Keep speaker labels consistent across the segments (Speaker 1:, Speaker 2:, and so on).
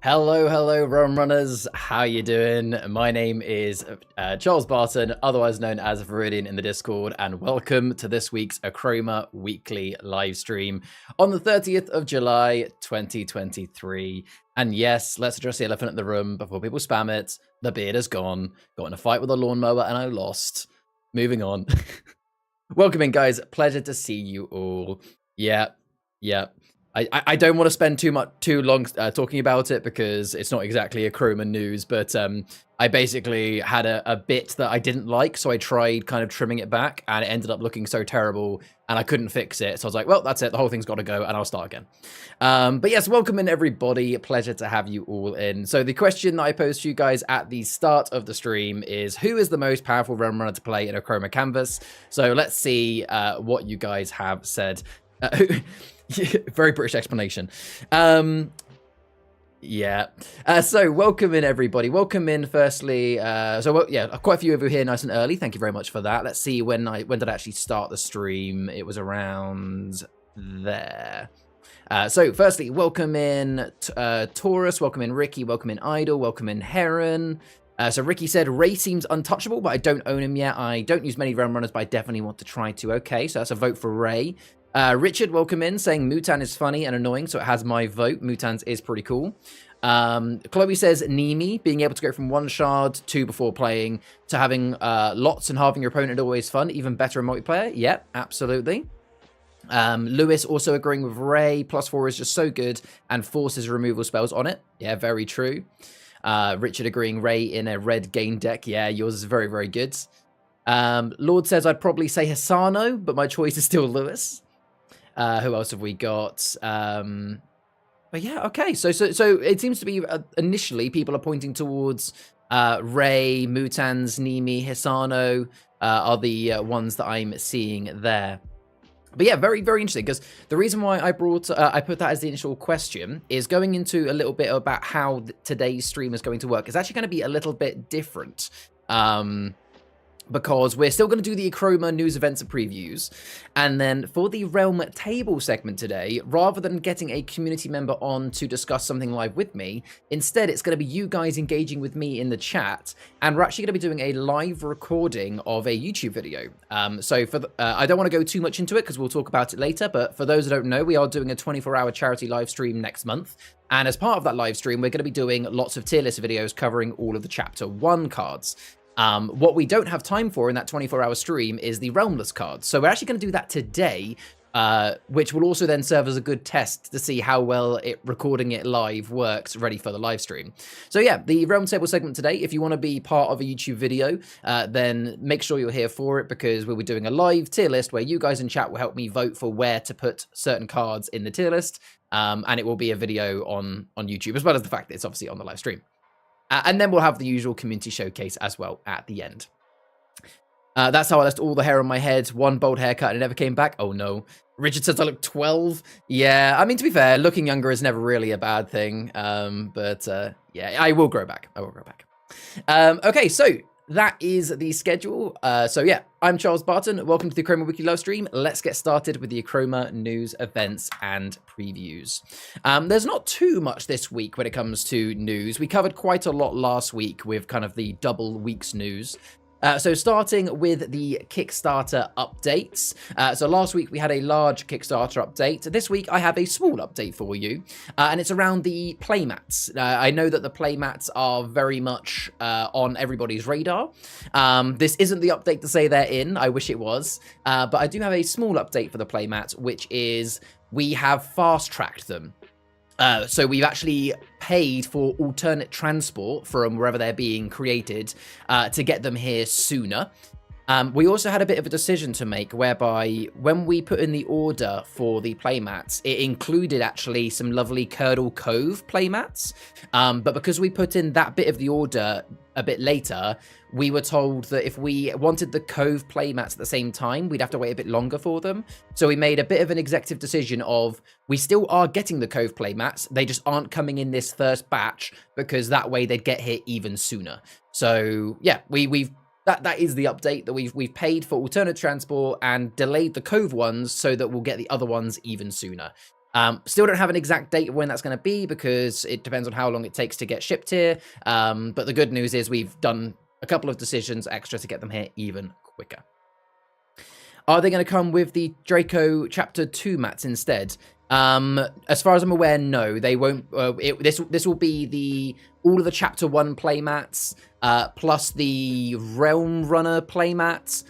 Speaker 1: Hello, Realm Runners. How you doing? My name is Charles Barton, otherwise known as Viridian in the Discord, and welcome to this week's Achroma weekly live stream on the 30th of July, 2023. And yes, let's address the elephant in the room before people spam it. The beard is gone. Got in a fight with a lawnmower and I lost. Moving on. Welcome in, guys. Pleasure to see you all. Yeah. I don't want to spend too long talking about it because it's not exactly Achroma news, but I basically had a bit that I didn't like, so I tried kind of trimming it back, and it ended up looking so terrible, and I couldn't fix it, so I was like, well, that's it, the whole thing's got to go, and I'll start again. But yes, welcome in, everybody. Pleasure to have you all in. So the question that I posed to you guys at the start of the stream is, who is the most powerful Realm Runner to play in Achroma Canvas? So let's see what you guys have said. Very British explanation. So welcome in, everybody. Welcome in, firstly. Quite a few of you here nice and early. Thank you very much for that. Let's see, when did I actually start the stream? It was around there. So firstly, welcome in Taurus, welcome in Ricky, welcome in Idol, welcome in Heron. So Ricky said, Ray seems untouchable, but I don't own him yet. I don't use many Realm Runners, but I definitely want to try to. Okay, so that's a vote for Ray. Richard, welcome in, saying Mutan is funny and annoying, so it has my vote. Mutans is pretty cool. Chloe says Nimi, being able to go from one shard, 2 before playing, to having lots and halving your opponent always fun, even better in multiplayer. Yep, absolutely. Lewis also agreeing with Ray, +4 is just so good, and forces removal spells on it. Yeah, very true. Richard agreeing Ray in a red gain deck. Yeah, yours is very, very good. Lord says I'd probably say Hisano, but my choice is still Lewis. Who else have we got? But yeah, okay. So it seems to be initially people are pointing towards Ray, Mutans, Nimi, Hisano are the ones that I'm seeing there. But yeah, very, very interesting, because the reason why I put that as the initial question is going into a little bit about how today's stream is going to work. It's actually going to be a little bit different. Because we're still going to do the Achroma news, events, and previews. And then for the Realm table segment today, rather than getting a community member on to discuss something live with me, instead it's going to be you guys engaging with me in the chat. And we're actually going to be doing a live recording of a YouTube video. So I don't want to go too much into it because we'll talk about it later. But for those who don't know, we are doing a 24-hour charity live stream next month. And as part of that live stream, we're going to be doing lots of tier list videos covering all of the Chapter 1 cards. What we don't have time for in that 24-hour stream is the Realmless cards. So we're actually going to do that today, which will also then serve as a good test to see how well recording it live works ready for the live stream. So yeah, the Realm Table segment today, if you want to be part of a YouTube video, then make sure you're here for it, because we'll be doing a live tier list where you guys in chat will help me vote for where to put certain cards in the tier list. And it will be a video on YouTube, as well as the fact that it's obviously on the live stream. And then we'll have the usual community showcase as well at the end. That's how I lost all the hair on my head. One bold haircut and it never came back. Oh no. Richard says I look 12. Yeah, I mean, to be fair, looking younger is never really a bad thing. Yeah, I will grow back. Okay, so that is the schedule. So yeah, I'm Charles Barton. Welcome to the Achroma Weekly live stream. Let's get started with the Achroma news, events, and previews. There's not too much this week when it comes to news. We covered quite a lot last week with kind of the double weeks news. So starting with the Kickstarter updates. So last week we had a large Kickstarter update. This week I have a small update for you, and it's around the playmats. I know that the playmats are very much on everybody's radar. This isn't the update to say they're in. I wish it was. But I do have a small update for the playmats, which is we have fast-tracked them. So we've actually paid for alternate transport from wherever they're being created to get them here sooner. We also had a bit of a decision to make, whereby when we put in the order for the playmats, it included actually some lovely Curdle Cove playmats. But because we put in that bit of the order a bit later, we were told that if we wanted the Cove playmats at the same time, we'd have to wait a bit longer for them. So we made a bit of an executive decision of, we still are getting the Cove playmats, they just aren't coming in this first batch, because that way they'd get here even sooner. So yeah, that is the update, that we've paid for alternate transport and delayed the Cove ones so that we'll get the other ones even sooner. Still don't have an exact date of when that's going to be because it depends on how long it takes to get shipped here. But the good news is we've done a couple of decisions extra to get them here even quicker. Are they going to come with the Draco Chapter 2 mats instead? As far as I'm aware, no, they won't. This will be all of the Chapter 1 playmats, plus the Realm Runner playmats,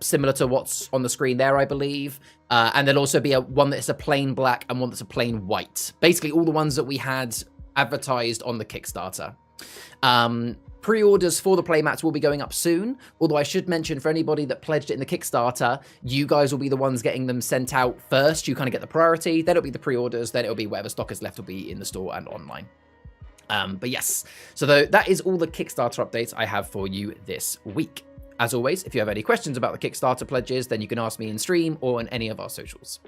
Speaker 1: similar to what's on the screen there, I believe. And there'll also be one that's a plain black and one that's a plain white. Basically, all the ones that we had advertised on the Kickstarter. Pre-orders for the playmats will be going up soon, although I should mention for anybody that pledged it in the Kickstarter, you guys will be the ones getting them sent out first. You kind of get the priority, then it'll be the pre-orders, then it'll be whatever stock is left will be in the store and online. But yes, so that is all the Kickstarter updates I have for you this week. As always, if you have any questions about the Kickstarter pledges, then you can ask me in stream or on any of our socials.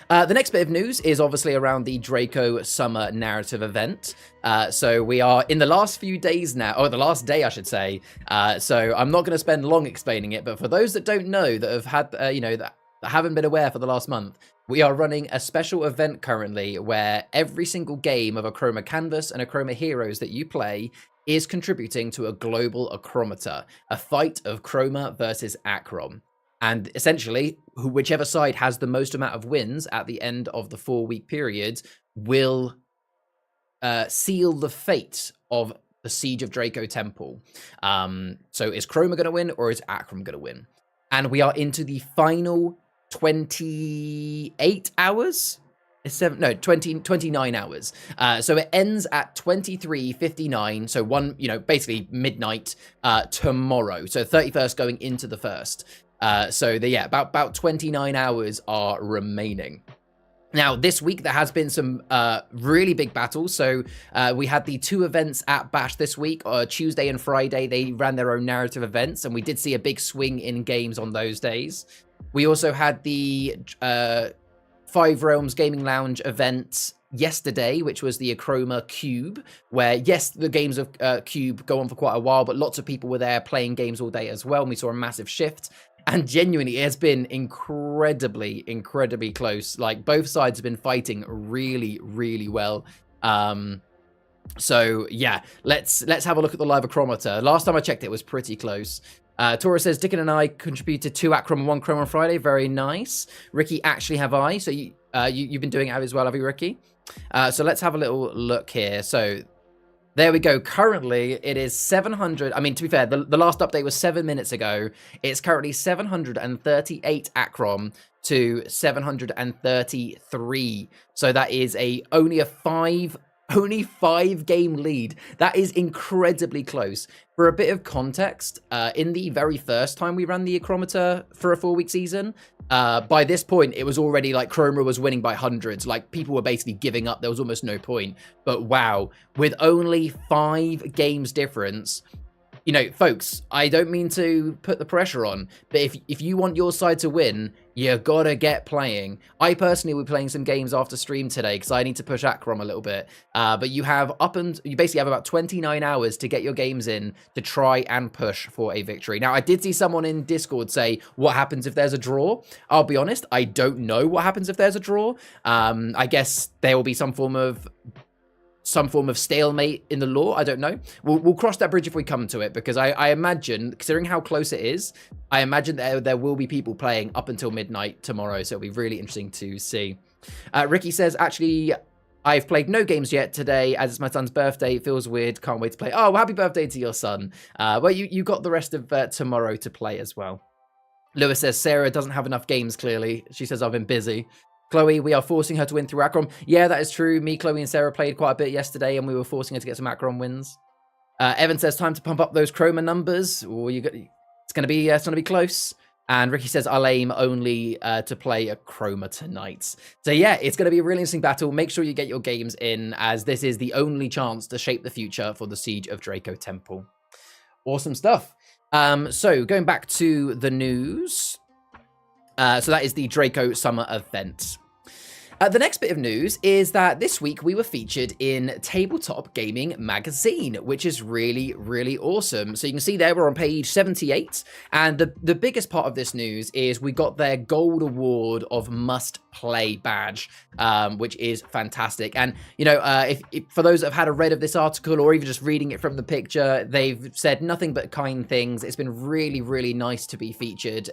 Speaker 1: The next bit of news is obviously around the Draco Summer Narrative event. So we are in the last few days now, or the last day, I should say. So I'm not going to spend long explaining it, but for those that don't know, that have had, that haven't been aware for the last month, we are running a special event currently where every single game of Achroma Canvas and Achroma Heroes that you play is contributing to a global Achrometer, a fight of Chroma versus Achroma. And essentially, whichever side has the most amount of wins at the end of the 4-week period will seal the fate of the Siege of Draco Temple. So is Chroma going to win or is Achroma going to win? And we are into the final 28 hours? 29 hours. So it ends at 23:59. So basically midnight tomorrow. So 31st going into the 1st. About 29 hours are remaining. Now, this week, there has been some really big battles. So we had the 2 events at Bash this week. Tuesday and Friday, they ran their own narrative events, and we did see a big swing in games on those days. We also had the 5 Realms Gaming Lounge event yesterday, which was the Achroma Cube, where, yes, the games of Cube go on for quite a while, but lots of people were there playing games all day as well, and we saw a massive shift. And genuinely, it has been incredibly, incredibly close. Like, both sides have been fighting really, really well. So, yeah, let's have a look at the live Achrometer. Last time I checked, it was pretty close. Tora says, Dickon and I contributed 2 Achroma, 1 Chroma on Friday. Very nice. Ricky, actually have I. So you've been doing it as well, have you, Ricky? So let's have a little look here. So there we go. Currently, it is 700. I mean, to be fair, the last update was 7 minutes ago. It's currently 738 Achroma to 733. So that is only a 5 game lead. That is incredibly close. For a bit of context, in the very first time we ran the Achrometer for a 4-week season, by this point, it was already like Chroma was winning by hundreds. Like, people were basically giving up. There was almost no point. But wow, with only 5 games difference, folks, I don't mean to put the pressure on, but if you want your side to win, you gotta get playing. I personally will be playing some games after stream today because I need to push Achroma a little bit. But you basically have about 29 hours to get your games in to try and push for a victory. Now, I did see someone in Discord say, what happens if there's a draw? I'll be honest, I don't know what happens if there's a draw. I guess there will be some form of stalemate in the law. I don't know. We'll cross that bridge if we come to it, because I imagine, considering how close it is, I imagine there will be people playing up until midnight tomorrow, so it'll be really interesting to see. Ricky says, actually, I've played no games yet today, as it's my son's birthday. It feels weird. Can't wait to play. Oh, well, happy birthday to your son. Well, you got the rest of tomorrow to play as well. Lewis says, Sarah doesn't have enough games, clearly. She says, I've been busy. Chloe, we are forcing her to win through Achroma. Yeah, that is true. Me, Chloe, and Sarah played quite a bit yesterday, and we were forcing her to get some Achroma wins. Evan says, time to pump up those Chroma numbers. It's going to be close. And Ricky says, I'll aim only to play Achroma tonight. So yeah, it's going to be a really interesting battle. Make sure you get your games in, as this is the only chance to shape the future for the Siege of Draco Temple. Awesome stuff. So going back to the news. So that is the Draco Summer event. The next bit of news is that this week we were featured in Tabletop Gaming Magazine, which is really, really awesome. So you can see there we're on page 78, and the biggest part of this news is we got their Gold Award of Must Play badge, which is fantastic. And, you know, if for those that have had a read of this article or even just reading it from the picture, they've said nothing but kind things. It's been really, really nice to be featured.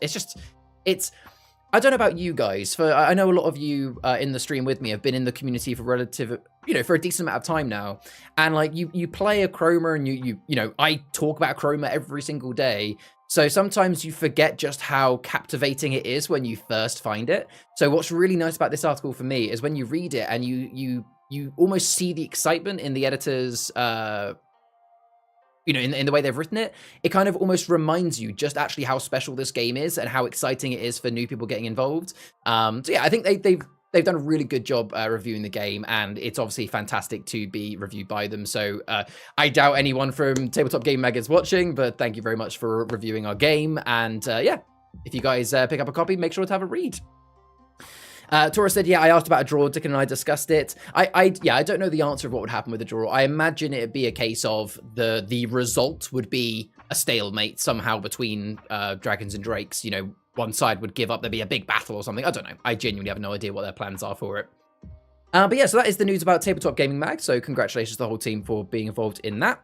Speaker 1: I don't know about you guys. I know a lot of you in the stream with me have been in the community for for a decent amount of time now, and like you play Achroma, and you know, I talk about Achroma every single day. So sometimes you forget just how captivating it is when you first find it. So what's really nice about this article for me is when you read it and you almost see the excitement in the editor's in the way they've written it, it kind of almost reminds you just actually how special this game is and how exciting it is for new people getting involved. So yeah, I think they've done a really good job reviewing the game, and it's obviously fantastic to be reviewed by them. So I doubt anyone from Tabletop Game Mag is watching, but thank you very much for reviewing our game. And yeah, if you guys pick up a copy, make sure to have a read. Tora said, yeah, I asked about a draw. Dick and I discussed it. I don't know the answer of what would happen with a draw. I imagine it'd be a case of the result would be a stalemate somehow between dragons and drakes. You know, one side would give up. There'd be a big battle or something. I don't know. I genuinely have no idea what their plans are for it. But yeah, so that is the news about Tabletop Gaming Mag. So congratulations to the whole team for being involved in that.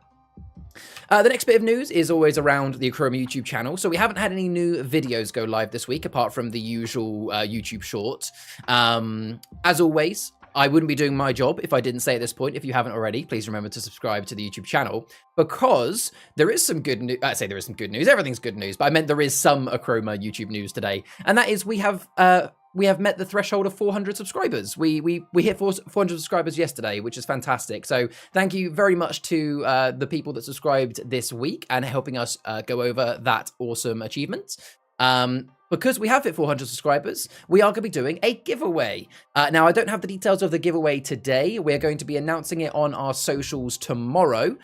Speaker 1: The next bit of news is always around the Achroma YouTube channel. So we haven't had any new videos go live this week, apart from the usual YouTube short. As always, I wouldn't be doing my job if I didn't say at this point, if you haven't already, please remember to subscribe to the YouTube channel, because there is some good news. I say there is some good news. Everything's good news, but I meant there is some Achroma YouTube news today. And that is we have met the threshold of 400 subscribers. We hit 400 subscribers yesterday, which is fantastic. So thank you very much to the people that subscribed this week and helping us go over that awesome achievement. Because we have hit 400 subscribers, we are going to be doing a giveaway. Now, I don't have the details of the giveaway today. We're going to be announcing it on our socials tomorrow.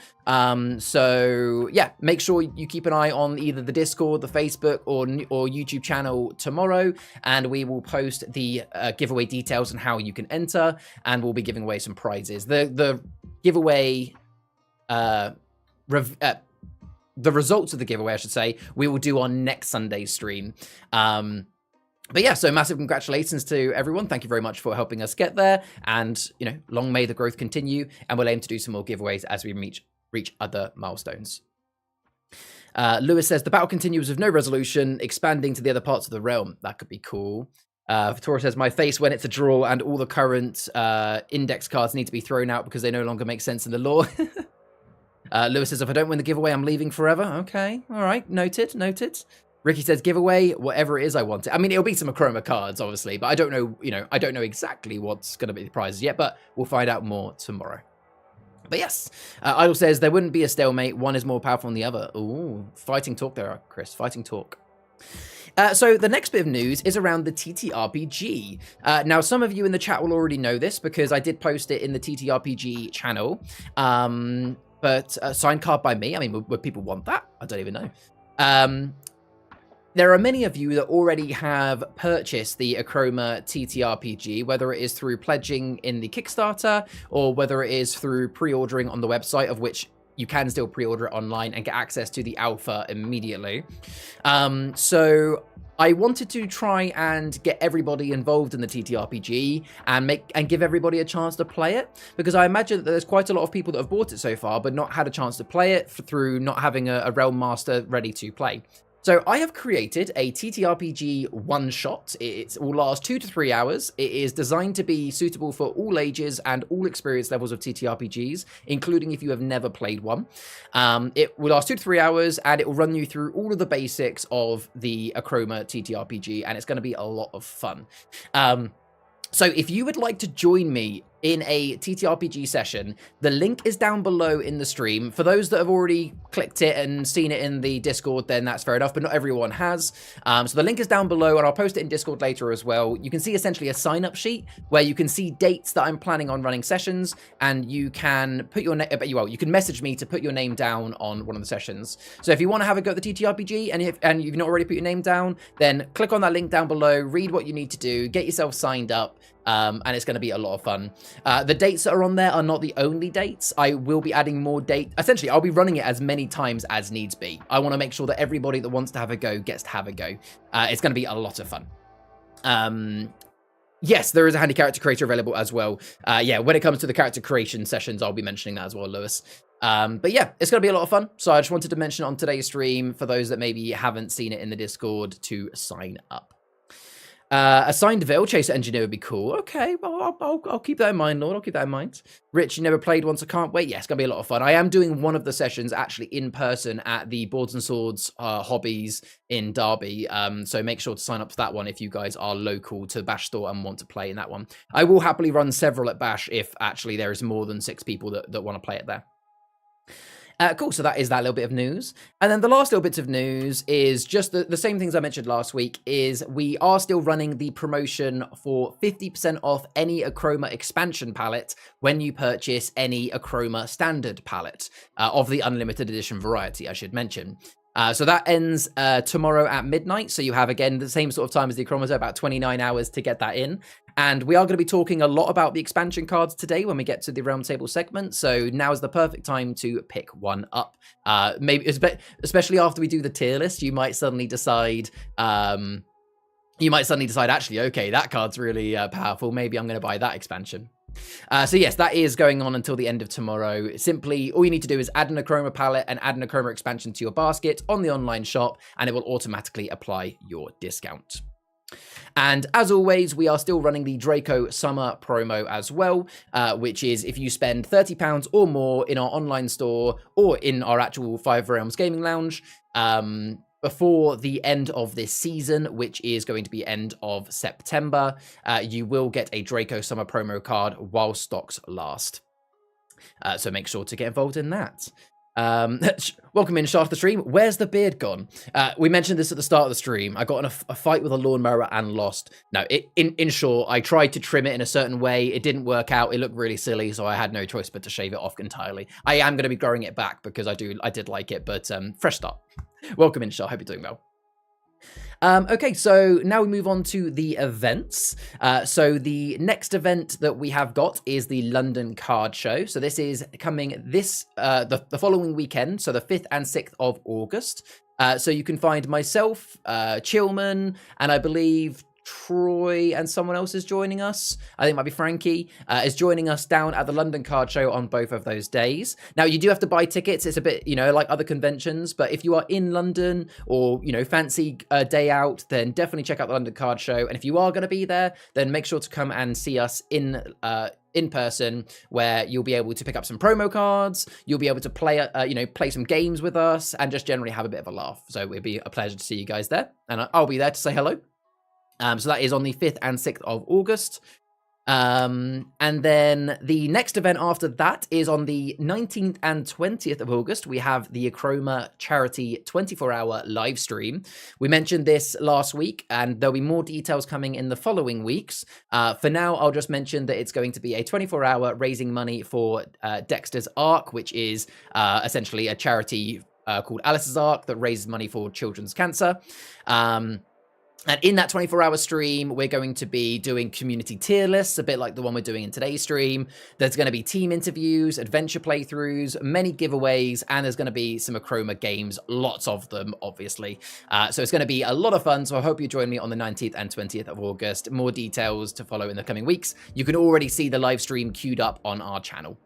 Speaker 1: So yeah, make sure you keep an eye on either the Discord, the Facebook, or YouTube channel tomorrow, and we will post the giveaway details and how you can enter, and we'll be giving away some prizes. The giveaway, the results of the giveaway, I should say, we will do on next Sunday's stream. But yeah, so massive congratulations to everyone. Thank you very much for helping us get there. And, you know, long may the growth continue. And we'll aim to do some more giveaways as we reach other milestones. Lewis says, the battle continues with no resolution, expanding to the other parts of the realm. That could be cool. Tora says, my face when it's a draw and all the current index cards need to be thrown out because they no longer make sense in the lore. Lewis says, if I don't win the giveaway, I'm leaving forever. Okay, all right, noted. Ricky says, giveaway, whatever it is I want it. I mean, it'll be some Achroma cards, obviously, but I don't know, I don't know exactly what's going to be the prizes yet, but we'll find out more tomorrow. But yes, Idle says, there wouldn't be a stalemate. One is more powerful than the other. Ooh, fighting talk there, Chris, fighting talk. So the next bit of news is around the TTRPG. Now, some of you in the chat will already know this because I did post it in the TTRPG channel. But a signed card by me. I mean, would people want that? I don't even know. There are many of you that already have purchased the Achroma TTRPG, whether it is through pledging in the Kickstarter or whether it is through pre-ordering on the website, of which you can still pre-order it online and get access to the alpha immediately. So I wanted to try and get everybody involved in the TTRPG and give everybody a chance to play it, because I imagine that there's quite a lot of people that have bought it so far but not had a chance to play it through not having a Realm Master ready to play. So I have created a TTRPG one-shot. It will last 2 to 3 hours. It is designed to be suitable for all ages and all experience levels of TTRPGs, including if you have never played one. It will last 2 to 3 hours, and it will run you through all of the basics of the Achroma TTRPG, and it's going to be a lot of fun. So if you would like to join me in a TTRPG session, the link is down below in the stream. For those that have already clicked it and seen it in the Discord, then that's fair enough, but not everyone has. So the link is down below, and I'll post it in Discord later as well. You can see essentially a sign-up sheet where you can see dates that I'm planning on running sessions, and you can put your you can message me to put your name down on one of the sessions. So if you want to have a go at the TTRPG and you've not already put your name down, then click on that link down below, read what you need to do, get yourself signed up, and it's going to be a lot of fun. The dates that are on there are not the only dates. I will be adding more dates. Essentially, I'll be running it as many times as needs be. I want to make sure that everybody that wants to have a go gets to have a go. It's going to be a lot of fun. Yes, there is a handy character creator available as well. Yeah, when it comes to the character creation sessions, I'll be mentioning that as well, Lewis. But yeah, it's going to be a lot of fun. So I just wanted to mention it on today's stream for those that maybe haven't seen it in the Discord to sign up. A signed Veil Chaser engineer would be cool. Okay, well, I'll keep that in mind, Lord. I'll keep that in mind. Rich, you never played one, so can't wait. Yeah, it's going to be a lot of fun. I am doing one of the sessions actually in person at the Boards and Swords Hobbies in Derby. So make sure to sign up for that one if you guys are local to Bash Store and want to play in that one. I will happily run several at Bash if actually there is more than 6 people that want to play it there. Cool, so that is that little bit of news. And then the last little bits of news is just the same things I mentioned last week, is we are still running the promotion for 50% off any Achroma expansion palette when you purchase any Achroma standard palette of the unlimited edition variety, I should mention. So that ends tomorrow at midnight. So you have, again, the same sort of time as the Achroma, about 29 hours to get that in. And we are going to be talking a lot about the expansion cards today when we get to the Realm Table segment. So now is the perfect time to pick one up. Maybe, especially after we do the tier list, you might suddenly decide... actually, okay, that card's really powerful. Maybe I'm going to buy that expansion. So yes, that is going on until the end of tomorrow. Simply, all you need to do is add an Achroma palette and add an Achroma expansion to your basket on the online shop, and it will automatically apply your discount. And as always, we are still running the Draco Summer promo as well, which is if you spend £30 or more in our online store or in our actual Five Realms Gaming Lounge, before the end of this season, which is going to be end of September, you will get a Draco Summer promo card while stocks last. So make sure to get involved in that. Welcome in, Shah, to the stream. Where's the beard gone? We mentioned this at the start of the stream. I got in a fight with a lawnmower and lost. No, in short, I tried to trim it in a certain way. It didn't work out. It looked really silly, so I had no choice but to shave it off entirely. I am going to be growing it back because I did like it, but fresh start. Welcome in, Shah. Hope you're doing well. Okay, so now we move on to the events. So the next event that we have got is the London Card Show. So this is coming the following weekend, so the 5th and 6th of August. So you can find myself, Chillman, and I believe Troy and someone else is joining us. I think it might be Frankie, is joining us down at the London Card Show on both of those days. Now, you do have to buy tickets. It's a bit, like other conventions, but if you are in London or, fancy a day out, then definitely check out the London Card Show. And if you are going to be there, then make sure to come and see us in person, where you'll be able to pick up some promo cards, you'll be able to play play some games with us, and just generally have a bit of a laugh. So it'd be a pleasure to see you guys there, and I'll be there to say hello. So that is on the 5th and 6th of August. And then the next event after that is on the 19th and 20th of August. We have the Achroma charity 24-hour live stream. We mentioned this last week, and there'll be more details coming in the following weeks. For now, I'll just mention that it's going to be a 24-hour raising money for Dexter's Arc, which is essentially a charity called Alice's Arc that raises money for children's cancer. And in that 24-hour stream, we're going to be doing community tier lists, a bit like the one we're doing in today's stream. There's going to be team interviews, adventure playthroughs, many giveaways, and there's going to be some Achroma games, lots of them, obviously. So it's going to be a lot of fun, so I hope you join me on the 19th and 20th of August. More details to follow in the coming weeks. You can already see the live stream queued up on our channel.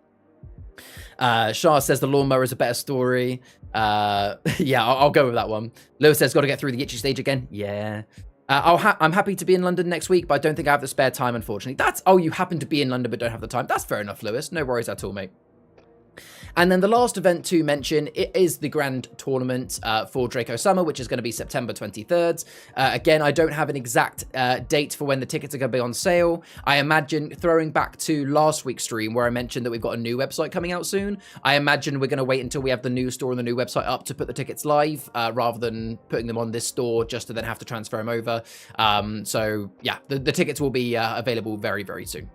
Speaker 1: Shah says the lawnmower is a better story. Yeah, I'll go with that one. Lewis says, got to get through the itchy stage again. Yeah. I'm happy to be in London next week, but I don't think I have the spare time, unfortunately. You happen to be in London but don't have the time. That's fair enough, Lewis. No worries at all, mate. And then the last event to mention, it is the grand tournament for Draco Summer, which is going to be September 23rd. Again, I don't have an exact date for when the tickets are going to be on sale. I imagine, throwing back to last week's stream where I mentioned that we've got a new website coming out soon, I imagine we're going to wait until we have the new store and the new website up to put the tickets live, rather than putting them on this store just to then have to transfer them over. So yeah, the tickets will be available very, very soon.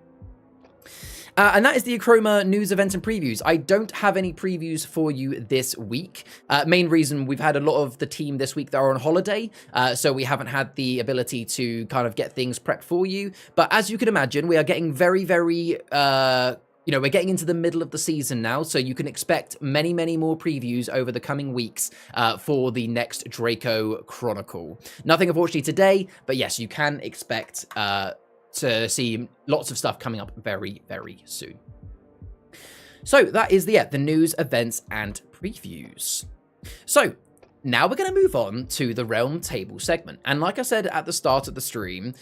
Speaker 1: And that is the Achroma news, events, and previews. I don't have any previews for you this week. Main reason, we've had a lot of the team this week that are on holiday, so we haven't had the ability to kind of get things prepped for you. But as you can imagine, we are getting very, very... we're getting into the middle of the season now, so you can expect many, many more previews over the coming weeks for the next Draco Chronicle. Nothing, unfortunately, today, but yes, you can expect to see lots of stuff coming up very, very soon. So that is the news, events, and previews. So now we're going to move on to the Realm Table segment. And like I said at the start of the stream,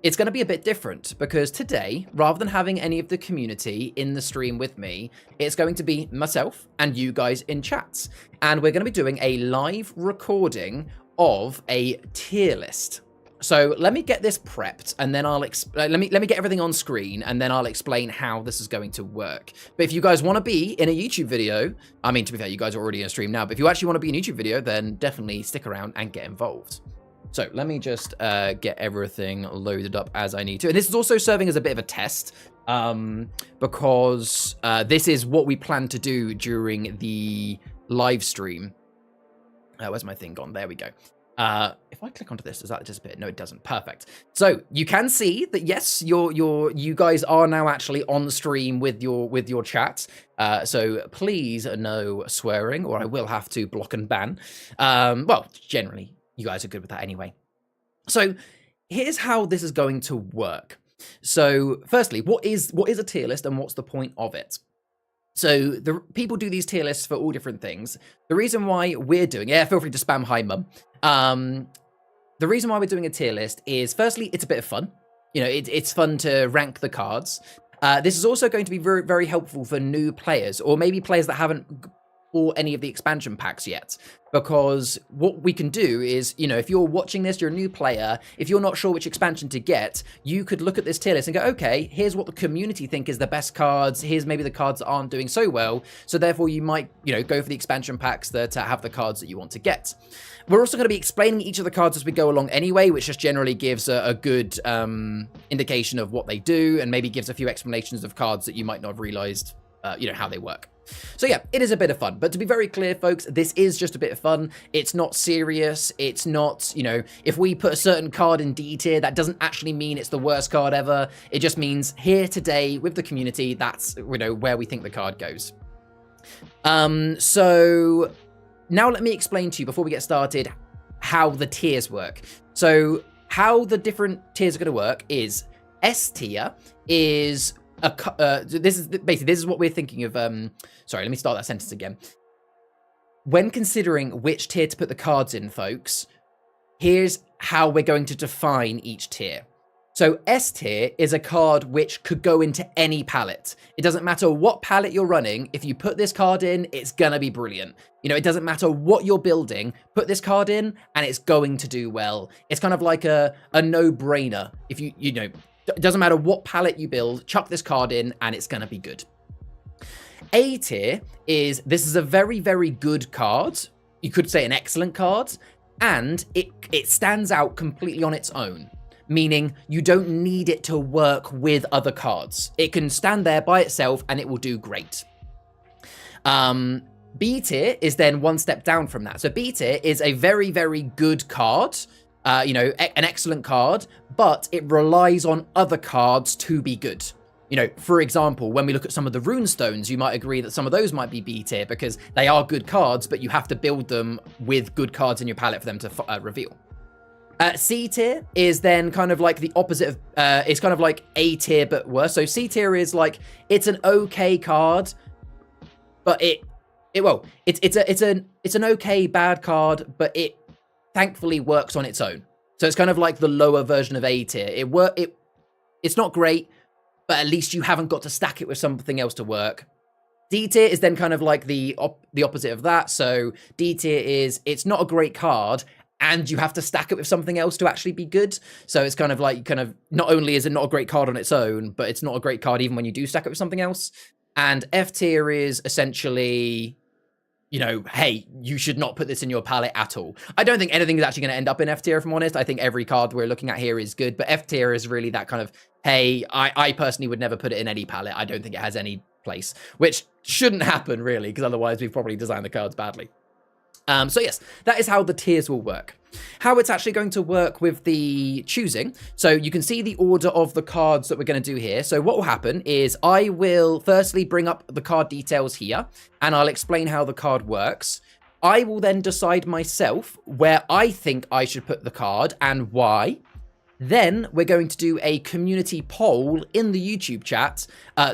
Speaker 1: it's going to be a bit different because today, rather than having any of the community in the stream with me, it's going to be myself and you guys in chats. And we're going to be doing a live recording of a tier list. So let me get this prepped, and then I'll let me get everything on screen, and then I'll explain how this is going to work. But if you guys want to be in a YouTube video, I mean, to be fair, you guys are already in a stream now, but if you actually want to be in a YouTube video, then definitely stick around and get involved. So let me just get everything loaded up as I need to. And this is also serving as a bit of a test, because this is what we plan to do during the live stream. Where's my thing gone? There we go. If I click onto this, does that disappear? No, it doesn't. Perfect. So you can see that yes, you guys are now actually on the stream with your chat. So please no swearing, or I will have to block and ban. Well, generally you guys are good with that anyway. So here's how this is going to work. So firstly, what is a tier list and what's the point of it? So the people do these tier lists for all different things. The reason why we're doing it, feel free to spam hi mum. The reason why we're doing a tier list is, firstly, it's a bit of fun. You know, it's fun to rank the cards. This is also going to be very, very helpful for new players, or maybe players that haven't bought any of the expansion packs yet. Because what we can do is, you know, if you're watching this, you're a new player, if you're not sure which expansion to get, you could look at this tier list and go, okay, here's what the community think is the best cards, here's maybe the cards that aren't doing so well, so therefore you might, you know, go for the expansion packs that have the cards that you want to get. We're also going to be explaining each of the cards as we go along anyway, which just generally gives a good indication of what they do, and maybe gives a few explanations of cards that you might not have realized, you know, how they work. So yeah, it is a bit of fun, but to be very clear, folks, this is just a bit of fun. It's not serious. It's not, you know, if we put a certain card in D tier, that doesn't actually mean it's the worst card ever. It just means here today with the community, that's, you know, where we think the card goes. So now let me explain to you before we get started how the tiers work. So how the different tiers are going to work is S tier is this is what we're thinking of. Sorry, let me start that sentence again. When considering which tier to put the cards in, folks, here's how we're going to define each tier. So S tier is a card which could go into any palette. It doesn't matter what palette you're running. If you put this card in, it's gonna be brilliant. You know, it doesn't matter what you're building. Put this card in, and it's going to do well. It's kind of like a no-brainer. If you know. It doesn't matter what palette you build, chuck this card in and it's going to be good. A tier is, this is a very, very good card. You could say an excellent card, and it stands out completely on its own, meaning you don't need it to work with other cards. It can stand there by itself and it will do great. B tier is then one step down from that. So B tier is a very, very good card. You know, an excellent card, but it relies on other cards to be good. You know, for example, when we look at some of the rune stones, you might agree that some of those might be B tier because they are good cards, but you have to build them with good cards in your palette for them to reveal. C tier is then kind of like the opposite of, it's kind of like A tier but worse. So C tier is like, it's an okay card, but it's an okay bad card, but it thankfully works on its own. So it's kind of like the lower version of A tier. It's not great, but at least you haven't got to stack it with something else to work. D tier is then kind of like the opposite of that. So D tier is, it's not a great card, and you have to stack it with something else to actually be good. So it's kind of like, not only is it not a great card on its own, but it's not a great card even when you do stack it with something else. And F tier is essentially, you know, hey, you should not put this in your palette at all. I don't think anything is actually going to end up in F tier, if I'm honest. I think every card we're looking at here is good, but F tier is really that kind of, hey, I personally would never put it in any palette. I don't think it has any place, which shouldn't happen really, because otherwise we've probably designed the cards badly. So yes, that is how the tiers will work. How it's actually going to work with the choosing. So you can see the order of the cards that we're going to do here. So what will happen is I will firstly bring up the card details here, and I'll explain how the card works. I will then decide myself where I think I should put the card and why. Then we're going to do a community poll in the YouTube chat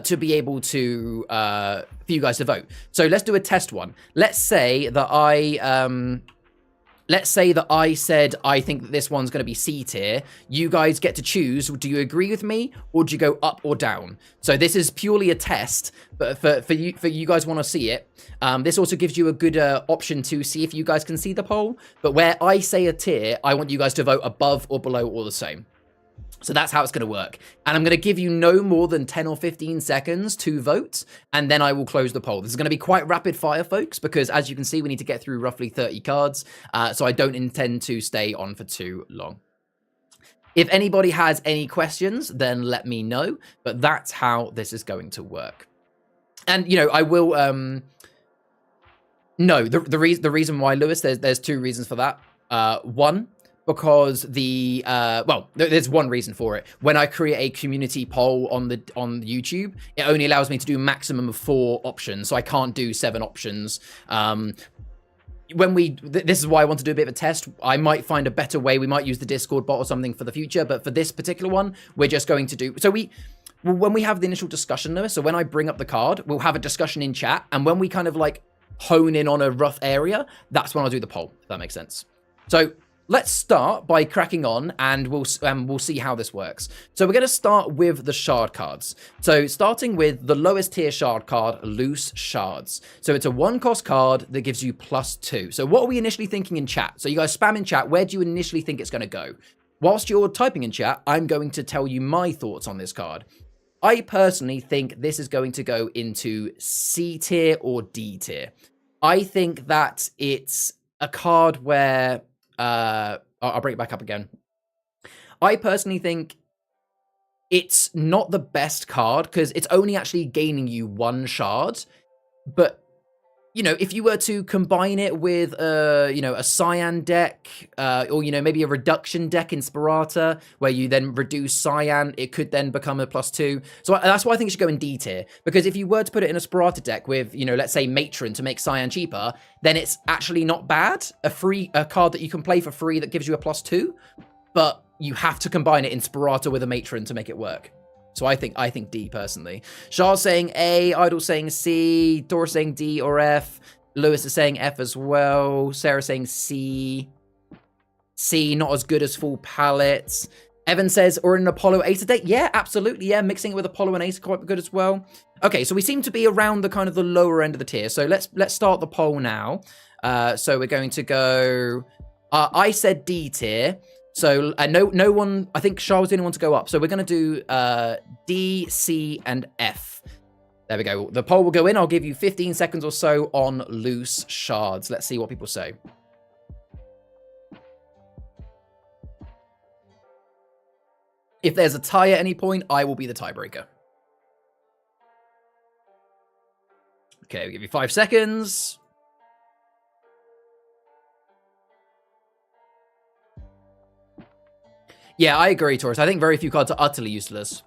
Speaker 1: to be able to, for you guys to vote. So let's do a test one. Let's say that I said I think that this one's going to be C tier. You guys get to choose. Do you agree with me, or do you go up or down? So this is purely a test, but for you guys want to see it. This also gives you a good option to see if you guys can see the poll. But where I say a tier, I want you guys to vote above or below or the same. So that's how it's going to work. And I'm going to give you no more than 10 or 15 seconds to vote, and then I will close the poll. This is going to be quite rapid fire, folks, because as you can see, we need to get through roughly 30 cards. So I don't intend to stay on for too long. If anybody has any questions, then let me know. But that's how this is going to work. And, you know, I will... No, the reason why, Lewis, there's two reasons for that. One, because there's one reason for it. When I create a community poll on YouTube, it only allows me to do maximum of 4 options, so I can't do 7 options. This is why I want to do a bit of a test. I might find a better way. We might use the Discord bot or something for the future, but for this particular one, we're just going to do... So when we have the initial discussion, Lewis, so when I bring up the card, we'll have a discussion in chat, and when we kind of like hone in on a rough area, that's when I'll do the poll, if that makes sense. So let's start by cracking on, and we'll see how this works. So we're going to start with the shard cards. So starting with the lowest tier shard card, Loose Shards. So it's a 1-cost card that gives you +2. So what are we initially thinking in chat? So you guys spam in chat. Where do you initially think it's going to go? Whilst you're typing in chat, I'm going to tell you my thoughts on this card. I personally think this is going to go into C tier or D tier. I think that it's a card where... I'll bring it back up again. I personally think it's not the best card because it's only actually gaining you 1 shard. But, you know, if you were to combine it with, a Cyan deck, or, maybe a reduction deck in Sparata, where you then reduce Cyan, it could then become a +2. So that's why I think it should go in D tier. Because if you were to put it in a Sparata deck with, let's say Matron to make Cyan cheaper, then it's actually not bad. A card that you can play for free that gives you a +2, but you have to combine it in Sparata with a Matron to make it work. So I think D personally. Charles saying A, Idol saying C, Dora saying D or F, Lewis is saying F as well, Sarah saying C. C, not as good as full palettes. Evan says, or an Apollo Ace a deck. Yeah, absolutely. Yeah, mixing it with Apollo and Ace is quite good as well. Okay, so we seem to be around the kind of the lower end of the tier. So let's start the poll now. So we're going to go. I said D tier. So no one, I think Shah was the only one to go up. So we're going to do D, C, and F. There we go. The poll will go in. I'll give you 15 seconds or so on Loose Shards. Let's see what people say. If there's a tie at any point, I will be the tiebreaker. Okay, we'll give you 5 seconds. Yeah, I agree, Taurus. I think very few cards are utterly useless.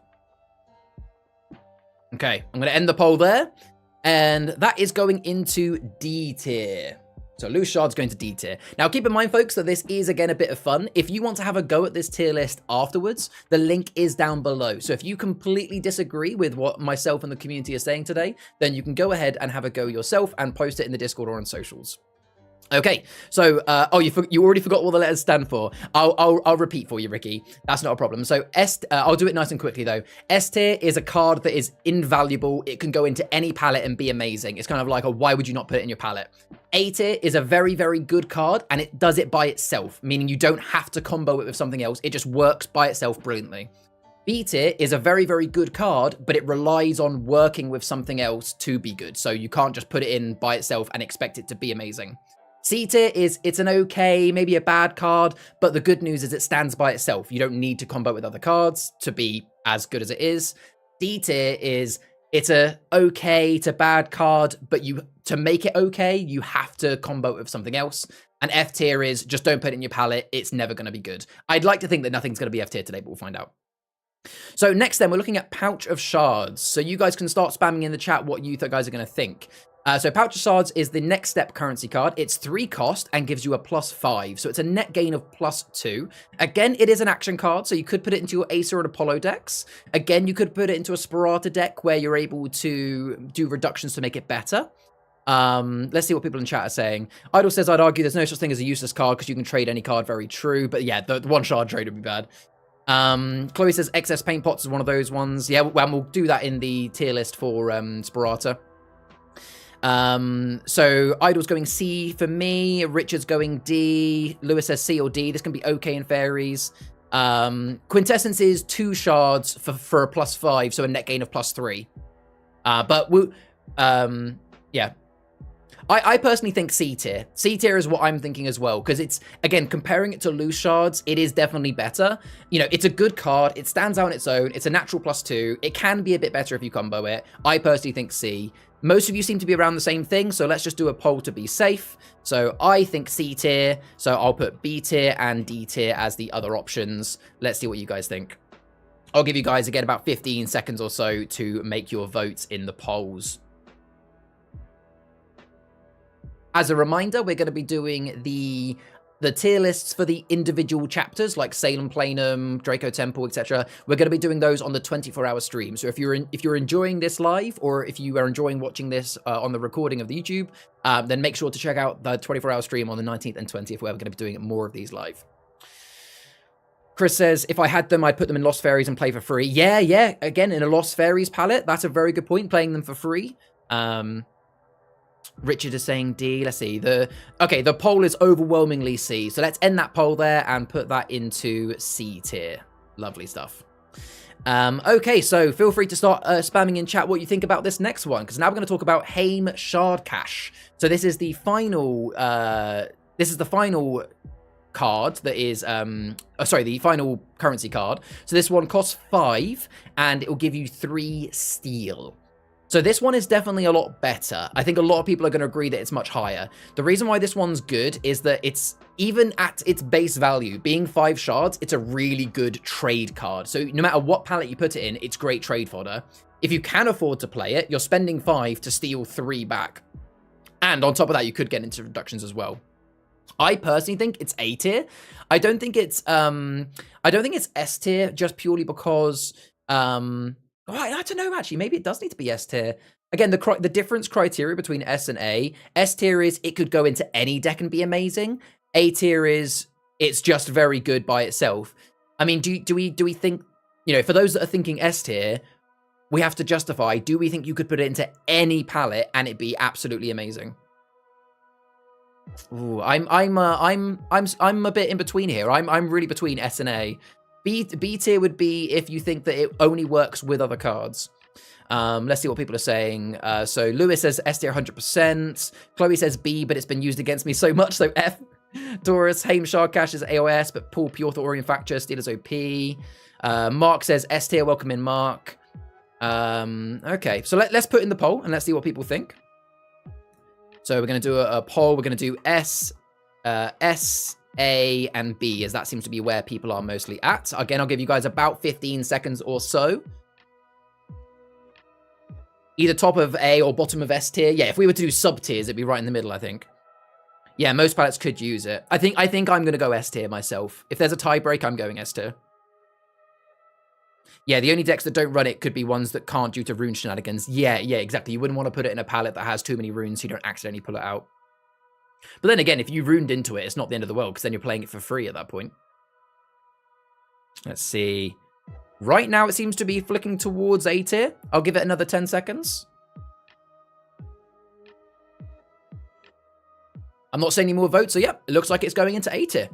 Speaker 1: Okay, I'm going to end the poll there. And that is going into D tier. So Loose Shard's going to D tier. Now, keep in mind, folks, that this is, again, a bit of fun. If you want to have a go at this tier list afterwards, the link is down below. So if you completely disagree with what myself and the community are saying today, then you can go ahead and have a go yourself and post it in the Discord or on socials. Okay, so, you already forgot what the letters stand for. I'll repeat for you, Ricky. That's not a problem. So, I'll do it nice and quickly, though. S tier is a card that is invaluable. It can go into any palette and be amazing. It's kind of like a, why would you not put it in your palette? A tier is a very, very good card, and it does it by itself, meaning you don't have to combo it with something else. It just works by itself brilliantly. B tier is a very, very good card, but it relies on working with something else to be good. So you can't just put it in by itself and expect it to be amazing. C tier is, it's an okay, maybe a bad card, but the good news is it stands by itself. You don't need to combo with other cards to be as good as it is. D tier is, it's a okay to bad card, but to make it okay, you have to combo it with something else. And F tier is, just don't put it in your palette, it's never going to be good. I'd like to think that nothing's going to be F tier today, but we'll find out. So next then, we're looking at Pouch of Shards. So you guys can start spamming in the chat what you guys are going to think. So Pouch of Shards is the next step currency card. It's 3 cost and gives you a +5. So it's a net gain of +2. Again, it is an action card, so you could put it into your Acer and Apollo decks. Again, you could put it into a Sparata deck where you're able to do reductions to make it better. Let's see what people in chat are saying. Idol says, I'd argue there's no such thing as a useless card because you can trade any card. Very true. But yeah, the one shard trade would be bad. Chloe says excess paint pots is one of those ones. Yeah, well, we'll do that in the tier list for Sparata. So Idol's going C for me. Richard's going D. Lewis says C or D. This can be okay in fairies. Quintessence is 2 shards for a +5, so a net gain of +3. But we'll, yeah. I personally think C tier. C tier is what I'm thinking as well, because it's, again, comparing it to loose shards, it is definitely better. You know, it's a good card. It stands out on its own. It's a natural +2. It can be a bit better if you combo it. I personally think C. Most of you seem to be around the same thing, so let's just do a poll to be safe. So I think C tier, so I'll put B tier and D tier as the other options. Let's see what you guys think. I'll give you guys, again, about 15 seconds or so to make your votes in the polls. As a reminder, we're going to be doing the tier lists for the individual chapters, like Salem Planum, Draco Temple, etc. We're going to be doing those on the 24-hour stream. So if you're enjoying this live, or if you are enjoying watching this on the recording of the YouTube, then make sure to check out the 24-hour stream on the 19th and 20th, where we're going to be doing more of these live. Chris says, if I had them, I'd put them in Lost Fairies and play for free. Yeah. Again, in a Lost Fairies palette, that's a very good point, playing them for free. Richard is saying D. Let's see. The poll is overwhelmingly C. So let's end that poll there and put that into C tier. Lovely stuff. Okay, so feel free to start spamming in chat what you think about this next one, because now we're going to talk about Haim Shard Cash. So this is the final. This is the final card that is the final currency card. So this one costs 5 and it will give you 3 steel. So this one is definitely a lot better. I think a lot of people are going to agree that it's much higher. The reason why this one's good is that it's, even at its base value, being 5 shards, it's a really good trade card. So no matter what palette you put it in, it's great trade fodder. If you can afford to play it, you're spending 5 to steal 3 back. And on top of that, you could get into reductions as well. I personally think it's A tier. I don't think it's S tier, just purely because I don't know, actually. Maybe it does need to be S tier. Again, the difference criteria between S and A. S tier is it could go into any deck and be amazing. A tier is it's just very good by itself. I mean, do we think, you know, for those that are thinking S tier, we have to justify, do we think you could put it into any palette and it be absolutely amazing? Ooh, I'm a bit in between here. I'm really between S and A. B tier would be if you think that it only works with other cards. Let's see what people are saying. So Lewis says S tier 100%. Chloe says B, but it's been used against me so much, so F. Doris, Haim Shard Cash is AOS, but Paul Pure Thought Orient Factor, Steelers OP. Mark says S tier, welcome in, Mark. Okay, so let's put in the poll and let's see what people think. So we're going to do a poll. We're going to do S, A, and B, as that seems to be where people are mostly at. Again, I'll give you guys about 15 seconds or so. Either top of A or bottom of S tier. Yeah, if we were to do sub tiers, it'd be right in the middle, I think. Yeah, most palettes could use it. I think I'm going to go S tier myself. If there's a tie break, I'm going S tier. Yeah, the only decks that don't run it could be ones that can't due to rune shenanigans. Yeah, exactly. You wouldn't want to put it in a palette that has too many runes so you don't accidentally pull it out. But then again, if you runed into it, it's not the end of the world, because then you're playing it for free at that point. Let's see. Right now, it seems to be flicking towards A tier. I'll give it another 10 seconds. I'm not seeing any more votes, so yeah, it looks like it's going into A tier.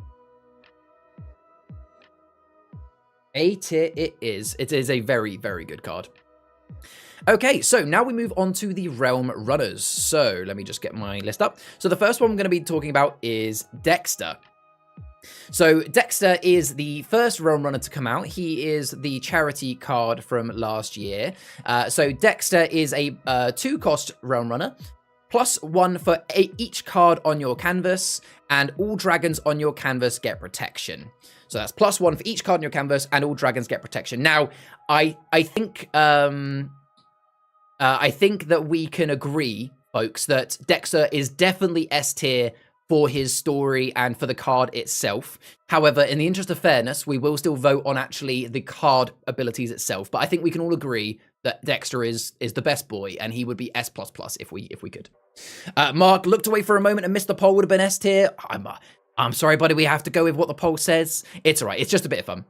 Speaker 1: A tier it is. It is a very, very good card. Okay, so now we move on to the Realm Runners. So let me just get my list up. So the first one I'm going to be talking about is Dexter. So Dexter is the first Realm Runner to come out. He is the charity card from last year. So Dexter is a 2-cost Realm Runner, +1 for each card on your canvas, and all dragons on your canvas get protection. So that's +1 for each card on your canvas, and all dragons get protection. Now, I think that we can agree, folks, that Dexter is definitely S tier for his story and for the card itself. However, in the interest of fairness, we will still vote on actually the card abilities itself. But I think we can all agree that Dexter is the best boy, and he would be S++ if we could. Mark looked away for a moment and missed the poll. Would have been S tier. I'm sorry, buddy. We have to go with what the poll says. It's all right. It's just a bit of fun.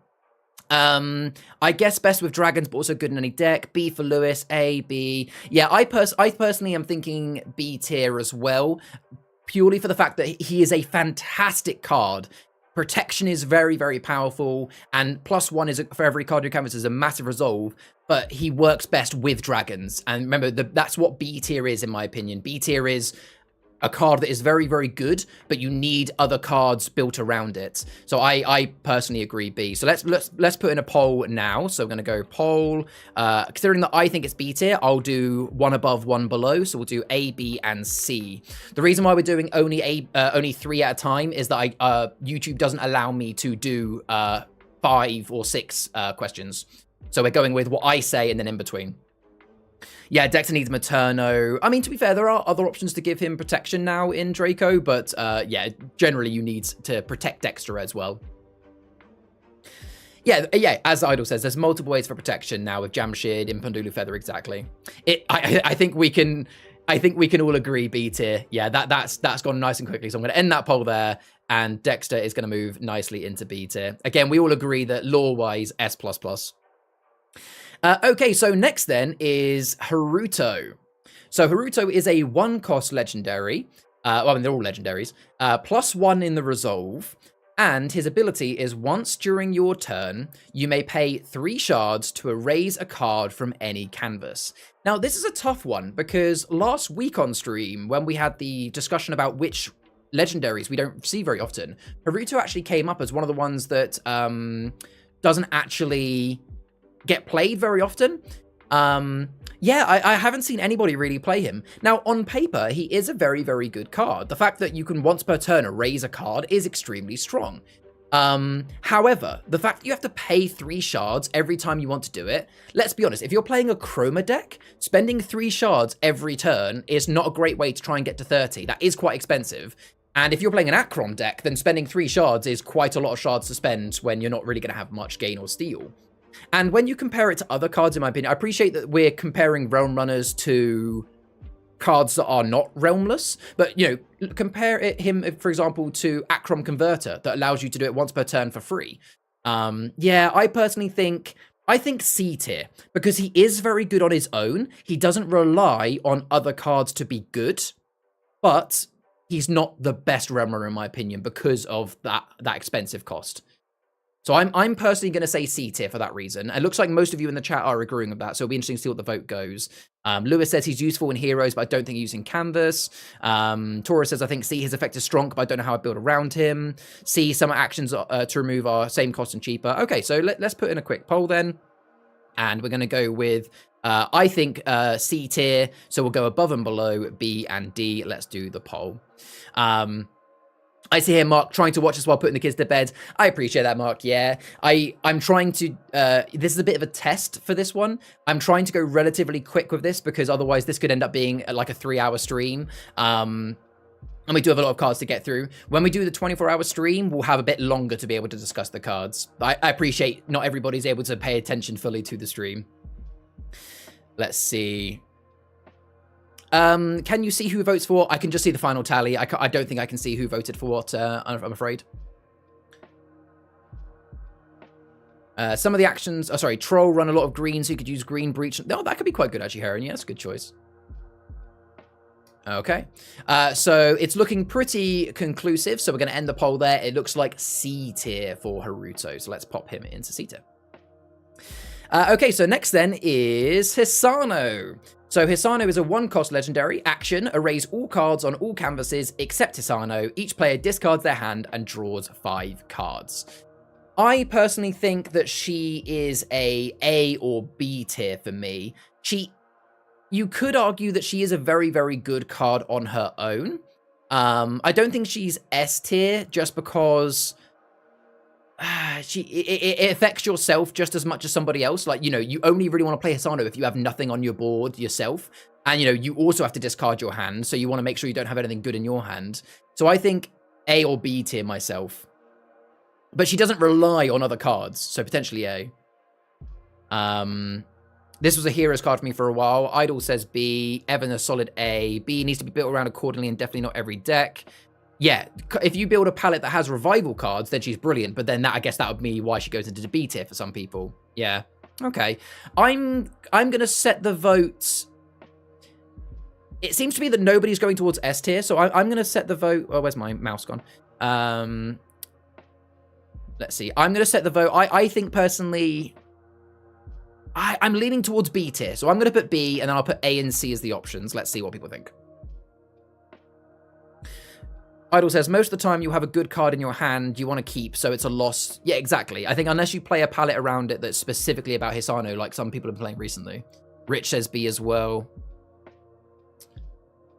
Speaker 1: I guess best with dragons, but also good in any deck. B for Lewis. A, B. Yeah, I personally am thinking B tier as well, purely for the fact that he is a fantastic card. Protection is very, very powerful, and +1 is for every card you canvas is a massive resolve, but he works best with dragons. And remember, that's what B tier is, in my opinion. B tier is a card that is very, very good, but you need other cards built around it. So I personally agree B. So let's put in a poll now. So I'm going to go poll. Considering that I think it's B tier, I'll do 1 above, 1 below. So we'll do A, B, and C. The reason why we're doing only 3 at a time is that YouTube doesn't allow me to do 5 or 6 questions. So we're going with what I say and then in between. Yeah, Dexter needs Materno. I mean, to be fair, there are other options to give him protection now in Draco, but yeah, generally you need to protect Dexter as well. Yeah, as Idol says, there's multiple ways for protection now with Jamshid, Impundulu Feather, exactly. I think we can all agree B tier. Yeah, that's gone nice and quickly, so I'm going to end that poll there, and Dexter is going to move nicely into B tier. Again, we all agree that lore-wise, S++. Okay, so next then is Haruto. So Haruto is a 1-cost legendary. Well, I mean, they're all legendaries. +1 in the resolve. And his ability is once during your turn, you may pay 3 shards to erase a card from any canvas. Now, this is a tough one because last week on stream, when we had the discussion about which legendaries we don't see very often, Haruto actually came up as one of the ones that doesn't actually get played very often. Yeah, I haven't seen anybody really play him. Now, on paper, he is a very, very good card. The fact that you can once per turn erase a card is extremely strong. However, the fact that you have to pay 3 shards every time you want to do it, let's be honest, if you're playing a Achroma deck, spending 3 shards every turn is not a great way to try and get to 30. That is quite expensive. And if you're playing an Achroma deck, then spending 3 shards is quite a lot of shards to spend when you're not really going to have much gain or steal. And when you compare it to other cards, in my opinion, I appreciate that we're comparing Realm Runners to cards that are not realmless, but, you know, compare him, for example, to Achroma Converter that allows you to do it once per turn for free. Yeah, I personally think C tier, because he is very good on his own. He doesn't rely on other cards to be good, but he's not the best Realm Runner, in my opinion, because of that expensive cost. So I'm personally going to say C tier for that reason. It looks like most of you in the chat are agreeing with that, so it'll be interesting to see what the vote goes. Lewis says he's useful in Heroes, but I don't think he's using Canvas. Taurus says, I think C, his effect is strong, but I don't know how I build around him. C, some actions to remove are same cost and cheaper. Okay, so let's put in a quick poll then. And we're going to go with, I think, C tier. So we'll go above and below B and D. Let's do the poll. I see here Mark trying to watch us while putting the kids to bed. I appreciate that, Mark. Yeah, I'm trying to, this is a bit of a test for this one. I'm trying to go relatively quick with this because otherwise this could end up being like a 3-hour stream. And we do have a lot of cards to get through. When we do the 24-hour stream, we'll have a bit longer to be able to discuss the cards. I appreciate not everybody's able to pay attention fully to the stream. Let's see. Can you see who votes for what? I can just see the final tally. I don't think I can see who voted for what, I'm afraid. Some of the actions, oh, sorry, Troll run a lot of green, so you could use Green Breach. No, that could be quite good, actually, Heron. Yeah, that's a good choice. Okay. So it's looking pretty conclusive, so we're going to end the poll there. It looks like C tier for Haruto, so let's pop him into C tier. Okay, so next then is Hisano. So Hisano is a 1-cost legendary. Action, erase all cards on all canvases except Hisano. Each player discards their hand and draws 5 cards. I personally think that she is a or B tier for me. You could argue that she is a very, very good card on her own. I don't think she's S tier just because it affects yourself just as much as somebody else. Like, you know, you only really want to play Hisano if you have nothing on your board yourself. And, you know, you also have to discard your hand. So you want to make sure you don't have anything good in your hand. So I think A or B tier myself. But she doesn't rely on other cards. So potentially A. This was a hero's card for me for a while. Idol says B. Evan a solid A. B needs to be built around accordingly and definitely not every deck. Yeah, if you build a palette that has revival cards, then she's brilliant. But then I guess that would be why she goes into the B tier for some people. Yeah. Okay. I'm gonna set the vote. It seems to be that nobody's going towards S tier, so I'm gonna set the vote. Oh, where's my mouse gone? Let's see. I'm gonna set the vote. I think personally, I'm leaning towards B tier, so I'm gonna put B, and then I'll put A and C as the options. Let's see what people think. Idol says, most of the time you have a good card in your hand you want to keep, so it's a loss. Yeah, exactly. I think unless you play a palette around it that's specifically about Hisano, like some people have been playing recently. Rich says B as well.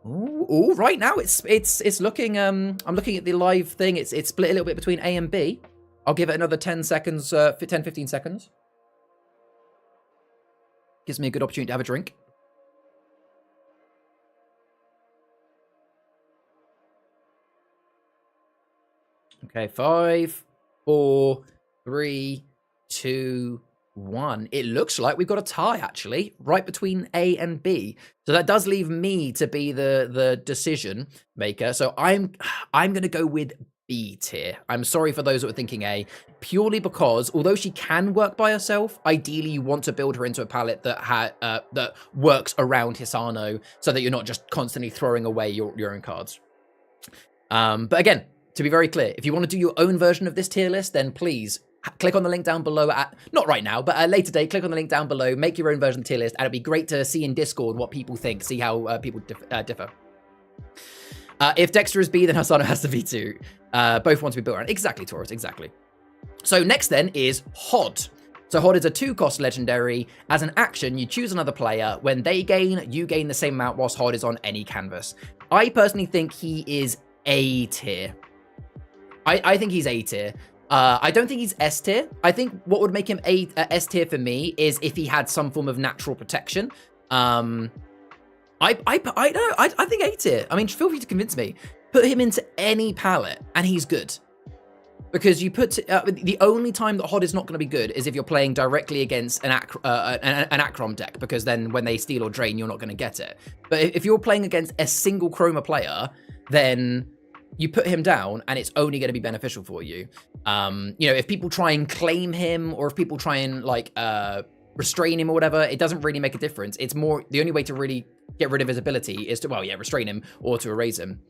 Speaker 1: Ooh, right now it's looking, I'm looking at the live thing, it's split a little bit between A and B. I'll give it another 10 seconds, 10-15 seconds. Gives me a good opportunity to have a drink. Okay, 5, 4, 3, 2, 1. It looks like we've got a tie, actually, right between A and B. So that does leave me to be the decision maker. So I'm going to go with B tier. I'm sorry for those that were thinking A, purely because although she can work by herself, ideally you want to build her into a palette that works around Hisano, so that you're not just constantly throwing away your own cards. But again, to be very clear, if you want to do your own version of this tier list, then please click on the link down below. Not right now, but at a later date, click on the link down below, make your own version of the tier list, and it'd be great to see in Discord what people think, see how people differ. If Dexter is B, then Hisano has to be too. Both want to be built around. Exactly, Taurus, exactly. So next then is Hod. So Hod is a 2-cost legendary. As an action, you choose another player. When they gain, you gain the same amount whilst Hod is on any canvas. I personally think he is A tier. I think he's A tier. I don't think he's S tier. I think what would make him S tier for me is if he had some form of natural protection. I don't know. I think A tier. I mean, feel free to convince me. Put him into any palette, and he's good. Because you put the only time that Hod is not going to be good is if you're playing directly against an Achroma deck, because then when they steal or drain, you're not going to get it. But if you're playing against a single Chroma player, then you put him down and it's only going to be beneficial for you. You know, if people try and claim him, or if people try and like restrain him or whatever, it doesn't really make a difference. It's more, the only way to really get rid of his ability is to, well, yeah, restrain him or to erase him.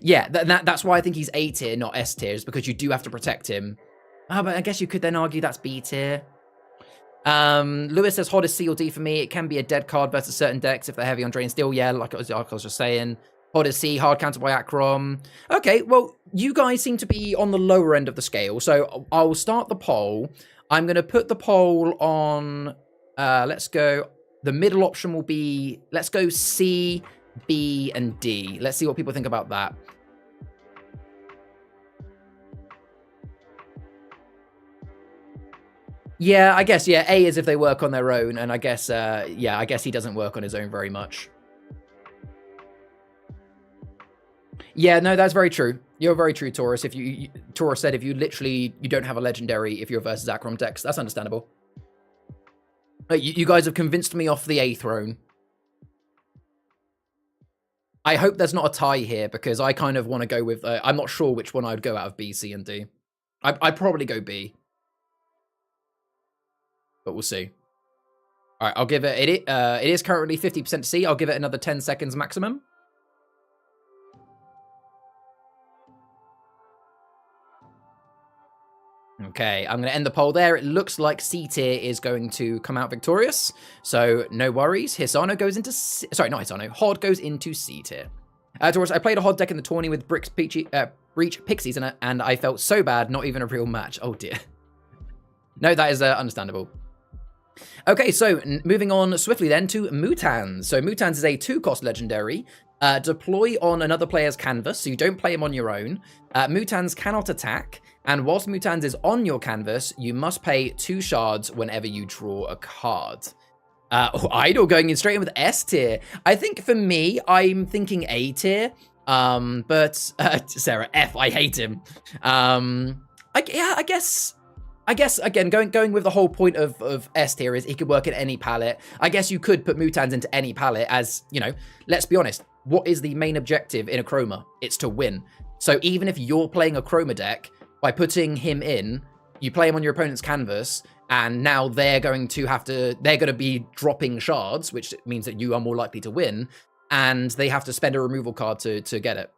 Speaker 1: Yeah, that's why I think he's A tier, not S tier, is because you do have to protect him. Oh, but I guess you could then argue that's B tier. Lewis says Hod is C or D for me. It can be a dead card versus certain decks if they're heavy on drain steel. Yeah, like I was just saying. Hod is C, hard counter by Achroma. Okay, well, you guys seem to be on the lower end of the scale, so I'll start the poll. I'm going to put the poll on, let's go, the middle option will be, let's go C, B, and D. Let's see what people think about that. Yeah, I guess, yeah, A is if they work on their own, and I guess, yeah, I guess he doesn't work on his own very much. Yeah, no, that's very true. You're very true, Taurus. If Taurus said if you don't have a legendary if you're versus Achroma decks, that's understandable. You guys have convinced me off the A throne. I hope there's not a tie here, because I kind of want to go with, I'm not sure which one I'd go out of B, C, and D. I'd probably go B. But we'll see. All right, I'll give it, it is currently 50% C. I'll give it another 10 seconds maximum. Okay, I'm going to end the poll there. It looks like C tier is going to come out victorious, so no worries. Hisano goes into sorry, not Hisano. Hod goes into C tier. Taurus, I played a Hod deck in the tourney with Breach Pixies, and I felt so bad. Not even a real match. Oh dear. No, that is understandable. Okay, so moving on swiftly then to Mutans. So Mutans is a 2-cost legendary. Deploy on another player's canvas, so you don't play him on your own. Mutans cannot attack, and whilst Mutans is on your canvas, you must pay 2 shards whenever you draw a card. Idol going in straight in with S tier. I think for me, I'm thinking A tier. But Sarah, F, I hate him. I guess again, going with the whole point of S tier is he could work in any palette. I guess you could put Mutans into any palette as, you know, let's be honest, what is the main objective in Achroma? It's to win. So even if you're playing a Achroma deck, by putting him in, you play him on your opponent's canvas, and now they're going to be dropping shards, which means that you are more likely to win, and they have to spend a removal card to get it.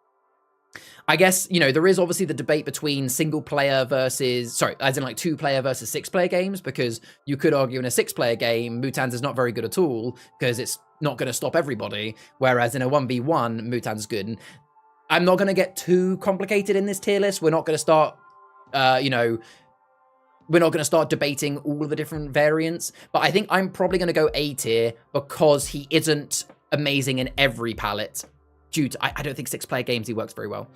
Speaker 1: I guess, you know, there is obviously the debate between single player versus, sorry, as in like 2-player versus 6-player games, because you could argue in a 6-player game, Mutans is not very good at all, because it's not going to stop everybody, whereas in a 1v1, Mutans is good. And I'm not going to get too complicated in this tier list. We're not going to start, we're not going to start debating all of the different variants, but I think I'm probably going to go A tier because he isn't amazing in every palette. Due to, I don't think 6-player games he works very well.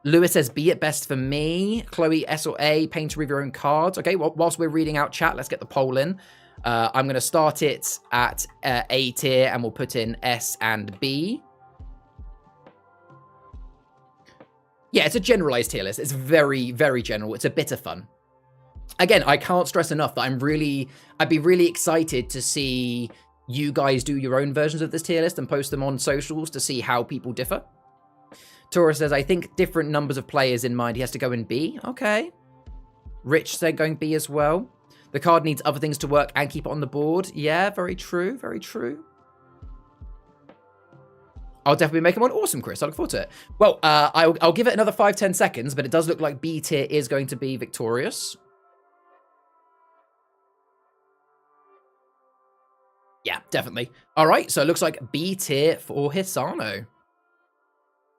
Speaker 1: Lewis says B at best for me. Chloe, S or A, paint to read your own cards. Okay, well, whilst we're reading out chat, let's get the poll in. I'm going to start it at A tier and we'll put in S and B. Yeah, it's a generalized tier list. It's very, very general. It's a bit of fun. Again, I can't stress enough that I'd be really excited to see you guys do your own versions of this tier list and post them on socials to see how people differ. Taurus says, I think different numbers of players in mind. He has to go in B. Okay. Rich said going B as well. The card needs other things to work and keep it on the board. Yeah, very true. Very true. I'll definitely make him one. Awesome, Chris. I look forward to it. Well, I'll give it another 5-10 seconds, but it does look like B tier is going to be victorious. Yeah, definitely. All right, so it looks like B tier for Hisano.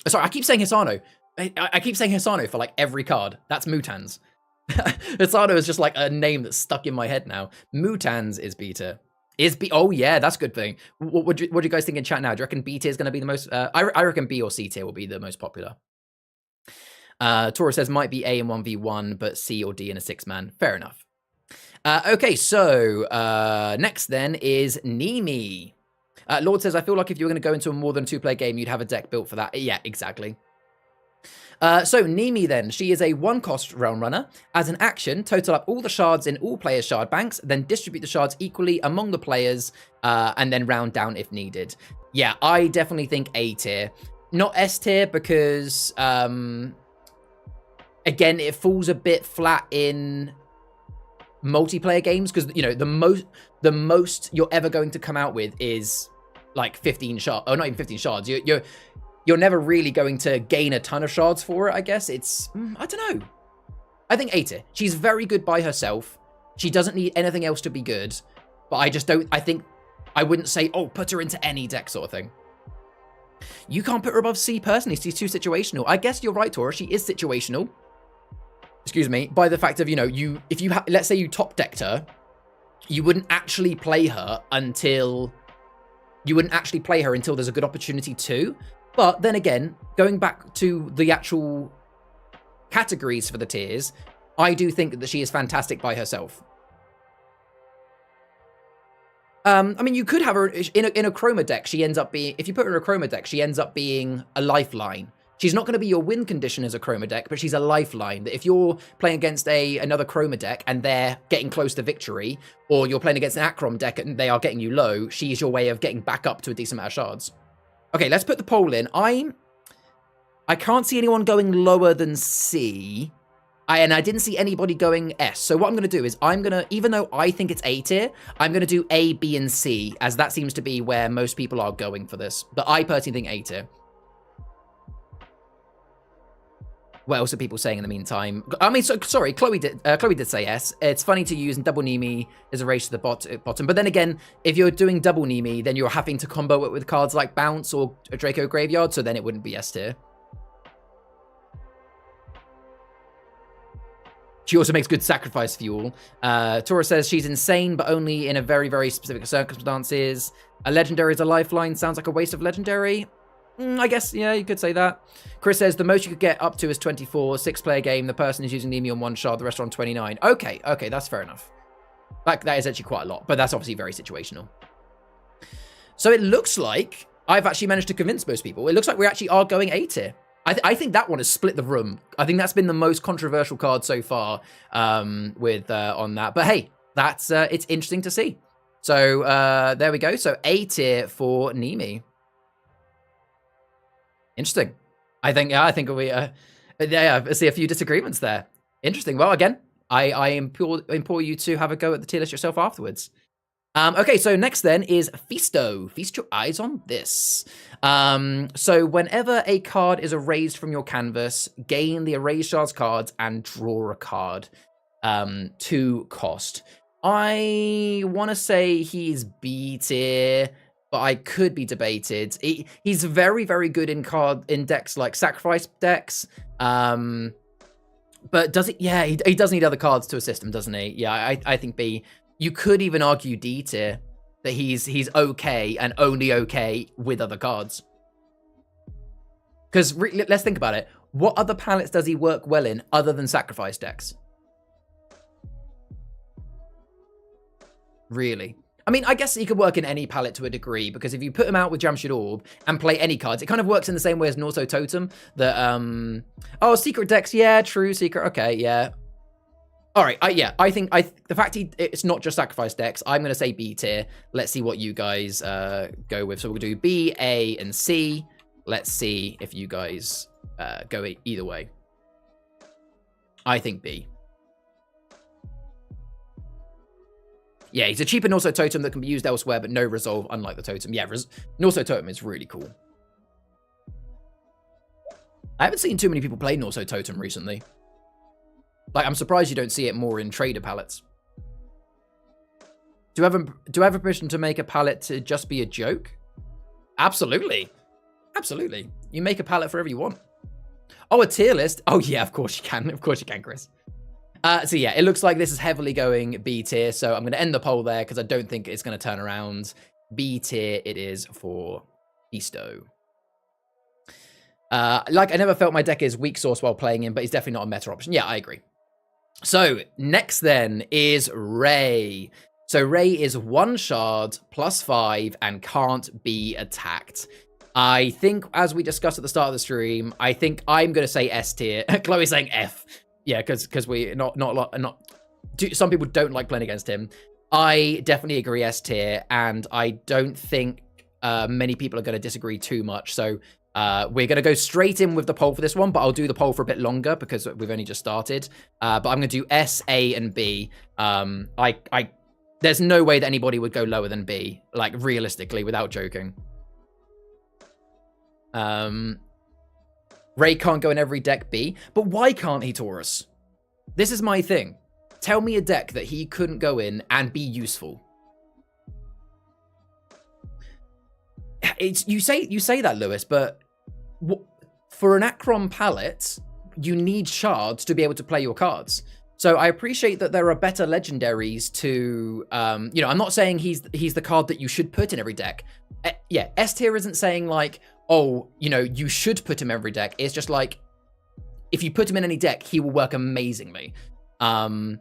Speaker 1: Sorry, I keep saying Hisano. I keep saying Hisano for like every card. That's Mutans. Hisano is just like a name that's stuck in my head now. Mutans is B tier. Is B? Oh yeah, that's a good thing. What do you guys think in chat now? Do you reckon B tier is going to be the most? I reckon B or C tier will be the most popular. Taurus says might be A in 1v1, but C or D in a 6-man. Fair enough. Okay, so next then is Nimi. Lord says, I feel like if you were going to go into a more than 2-player game, you'd have a deck built for that. Yeah, exactly. So Nimi then, she is a 1-cost Realm Runner. As an action, total up all the shards in all players' shard banks, then distribute the shards equally among the players, and then round down if needed. Yeah, I definitely think A tier. Not S tier because, again, it falls a bit flat in multiplayer games because, you know, the most you're ever going to come out with is like 15 shards, or not even 15 shards. You're never really going to gain a ton of shards for it, I guess. It's, I don't know. I think A tier. She's very good by herself. She doesn't need anything else to be good, but I wouldn't say, oh, put her into any deck sort of thing. You can't put her above C personally. She's too situational. I guess you're right, Tora. She is situational. Excuse me, by the fact of, you know, let's say you top decked her, you wouldn't actually play her until there's a good opportunity to. But then again, going back to the actual categories for the tiers, I do think that she is fantastic by herself. I mean, you could have her in a Achroma deck. She ends up being, if you put her in a Achroma deck, she ends up being a lifeline. She's not going to be your win condition as a Achroma deck, but she's a lifeline. That if you're playing against another Achroma deck and they're getting close to victory, or you're playing against an Achroma deck and they are getting you low, she's your way of getting back up to a decent amount of shards. Okay, let's put the poll in. I can't see anyone going lower than C. And I didn't see anybody going S. So what I'm going to do is even though I think it's A tier, I'm going to do A, B, and C, as that seems to be where most people are going for this. But I personally think A tier. What else are people saying in the meantime? I mean, sorry, Chloe did say yes. It's funny to use, and double Nemi is a race to the bottom. But then again, if you're doing double Nemi, then you're having to combo it with cards like Bounce or a Draco Graveyard, so then it wouldn't be S tier. She also makes good sacrifice fuel. Tora says she's insane, but only in a very, very specific circumstances. A legendary is a lifeline. Sounds like a waste of legendary. I guess, yeah, you could say that. Chris says the most you could get up to is 24. 6-player game. The person is using Nemi on 1 shard, the rest are on 29. Okay, that's fair enough. That is actually quite a lot, but that's obviously very situational. So it looks like I've actually managed to convince most people. It looks like we actually are going A tier. I think that one has split the room. I think that's been the most controversial card so far on that. But hey, that's it's interesting to see. So there we go. So A tier for Nemi. Interesting. I think we I see a few disagreements there. Interesting. Well, again, I implore you to have a go at the tier list yourself afterwards. Okay, so next then is Feasto. Feast your eyes on this. So whenever a card is erased from your canvas, gain the erased shards cards and draw a card. 2 cost. I want to say he's B tier, but I could be debated. He's very, very good in decks like sacrifice decks. But does it? Yeah, he does need other cards to assist him, doesn't he? Yeah, I think B. You could even argue D tier, that he's okay and only okay with other cards. Because let's think about it. What other palettes does he work well in other than sacrifice decks? Really? I mean, I guess he could work in any palette to a degree, because if you put him out with Jamshid Orb and play any cards, it kind of works in the same way as Norso Totem. That, oh, secret decks, yeah, true, secret, okay, yeah. All right, I think the fact it's not just sacrifice decks, I'm going to say B tier. Let's see what you guys go with. So we'll do B, A, and C. Let's see if you guys go either way. I think B. Yeah, he's a cheaper Norso Totem that can be used elsewhere, but no resolve, unlike the Totem. Yeah, Norso Totem is really cool. I haven't seen too many people play Norso Totem recently. Like, I'm surprised you don't see it more in trader palettes. Do I have a permission to make a palette to just be a joke? Absolutely. Absolutely. You make a palette for whatever you want. Oh, a tier list? Oh, yeah, of course you can. Of course you can, Chris. So, yeah, it looks like this is heavily going B tier. So I'm going to end the poll there because I don't think it's going to turn around. B tier it is for Feasto. Like, I never felt my deck is weak source while playing him, but he's definitely not a meta option. Yeah, I agree. So, next then is Ray. So, Ray is 1 shard, +5, and can't be attacked. I think, as we discussed at the start of the stream, I think I'm going to say S tier. Chloe's saying F. Yeah, because we some people don't like playing against him. I definitely agree S tier, and I don't think many people are going to disagree too much. So, we're going to go straight in with the poll for this one, but I'll do the poll for a bit longer because we've only just started. But I'm going to do S, A, and B. There's no way that anybody would go lower than B, like, realistically, without joking. Ray can't go in every deck B, but why can't he, Taurus? This is my thing. Tell me a deck that he couldn't go in and be useful. You say that, Lewis, but for an Achroma palette, you need shards to be able to play your cards. So I appreciate that there are better legendaries to, I'm not saying he's the card that you should put in every deck. Yeah, S tier isn't saying like, oh, you should put him every deck. It's just like, if you put him in any deck, he will work amazingly. And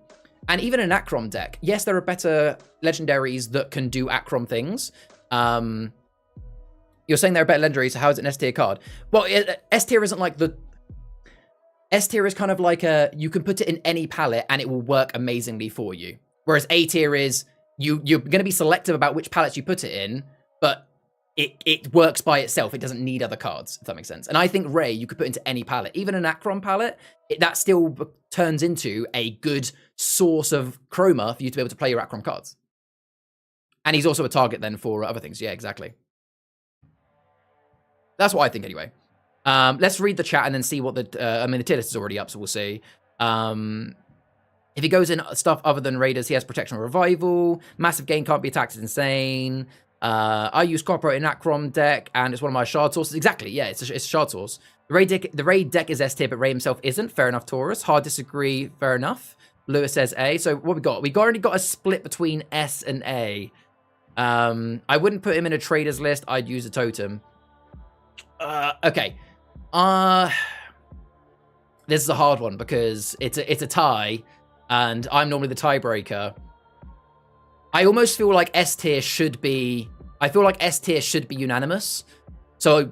Speaker 1: even an Achroma deck, yes, there are better legendaries that can do Achroma things. You're saying there are better legendaries, so how is it an S tier card? Well, S tier isn't like the... S tier is kind of like you can put it in any palette and it will work amazingly for you. Whereas A tier is, you're going to be selective about which palettes you put it in, but it works by itself. It doesn't need other cards, if that makes sense. And I think Ray, you could put into any palette. Even an Achroma palette, that still turns into a good source of chroma for you to be able to play your Achroma cards. And he's also a target then for other things. Yeah, exactly. That's what I think anyway. Let's read the chat and then see what the tier list is already up, so we'll see. If he goes in stuff other than Raiders, he has protection or revival. Massive gain, can't be attacked, is insane. I use Copper in Achroma deck, and it's one of my shard sources. Exactly, yeah, it's a shard source. The Raid deck is S tier, but Ray himself isn't. Fair enough, Taurus. Hard disagree, fair enough. Lewis says A. So what we got? We already got a split between S and A. I wouldn't put him in a traders list. I'd use a totem. Okay. This is a hard one because it's a tie, and I'm normally the tiebreaker. I almost feel like S tier should be. I feel like S tier should be unanimous. So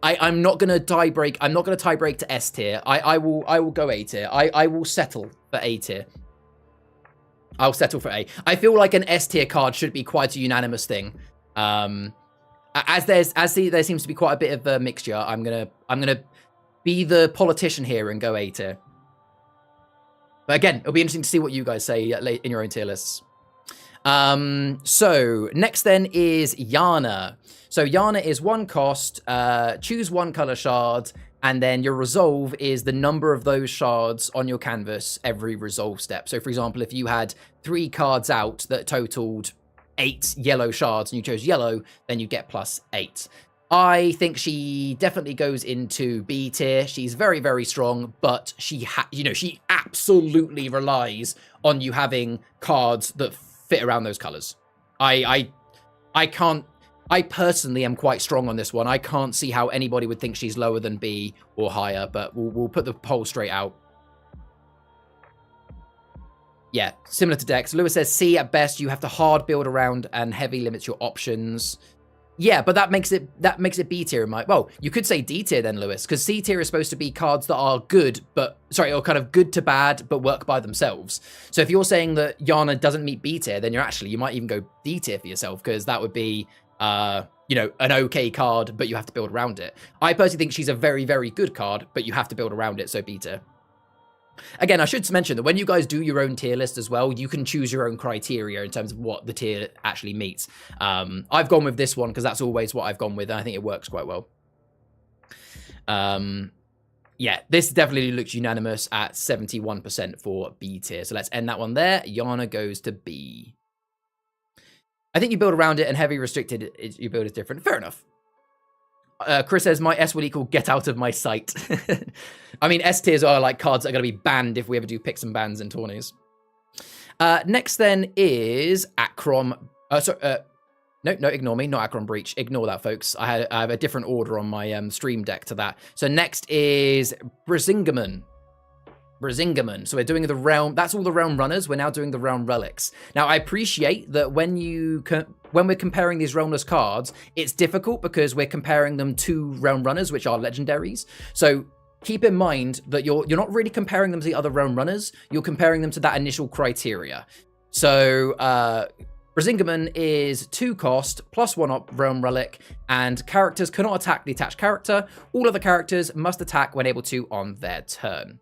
Speaker 1: I'm not gonna tie break. I'm not gonna tie break to S tier. I will go A tier. I will settle for A tier. I'll settle for A. I feel like an S tier card should be quite a unanimous thing. As there seems to be quite a bit of a mixture, I'm gonna be the politician here and go A tier. But again, it'll be interesting to see what you guys say in your own tier lists. So next then is Yana. So Yana is 1 cost, choose 1 color shard, and then your resolve is the number of those shards on your canvas every resolve step. So for example, if you had 3 cards out that totaled 8 yellow shards and you chose yellow, then you get +8. I think she definitely goes into B tier. She's very, very strong, but she absolutely relies on you having cards that fit around those colors. I personally am quite strong on this one. I can't see how anybody would think she's lower than B or higher, but we'll put the poll straight out. Yeah, similar to Dex. Lewis says C at best. You have to hard build around and heavy limits your options. Yeah, but that makes it B tier in my... Well, you could say D tier then, Lewis, because C tier is supposed to be cards that are good, or kind of good to bad, but work by themselves. So if you're saying that Yana doesn't meet B tier, then you might even go D tier for yourself, because that would be, an okay card, but you have to build around it. I personally think she's a very, very good card, but you have to build around it, so B tier. Again, I should mention that when you guys do your own tier list as well, you can choose your own criteria in terms of what the tier actually meets. I've gone with this one because that's always what I've gone with, and I think it works quite well. Yeah, this definitely looks unanimous at 71% for B tier. So let's end that one there. Yana goes to B. I think you build around it, and heavy restricted, you build is different. Fair enough. Chris says, my S will equal get out of my sight. I mean, S tiers are like cards that are going to be banned if we ever do picks and bans in tourneys. Next then is Achroma. No, ignore me. Not Achroma Breach. Ignore that, folks. I have a different order on my stream deck to that. So next is Brisingamen. So we're doing the realm. That's all the realm runners. We're now doing the realm relics. Now, I appreciate that when we're comparing these realmless cards, it's difficult because we're comparing them to realm runners, which are legendaries. So keep in mind that you're not really comparing them to the other realm runners. You're comparing them to that initial criteria. So Brisingamen is 2 cost plus 1 realm relic, and characters cannot attack the attached character. All other characters must attack when able to on their turn.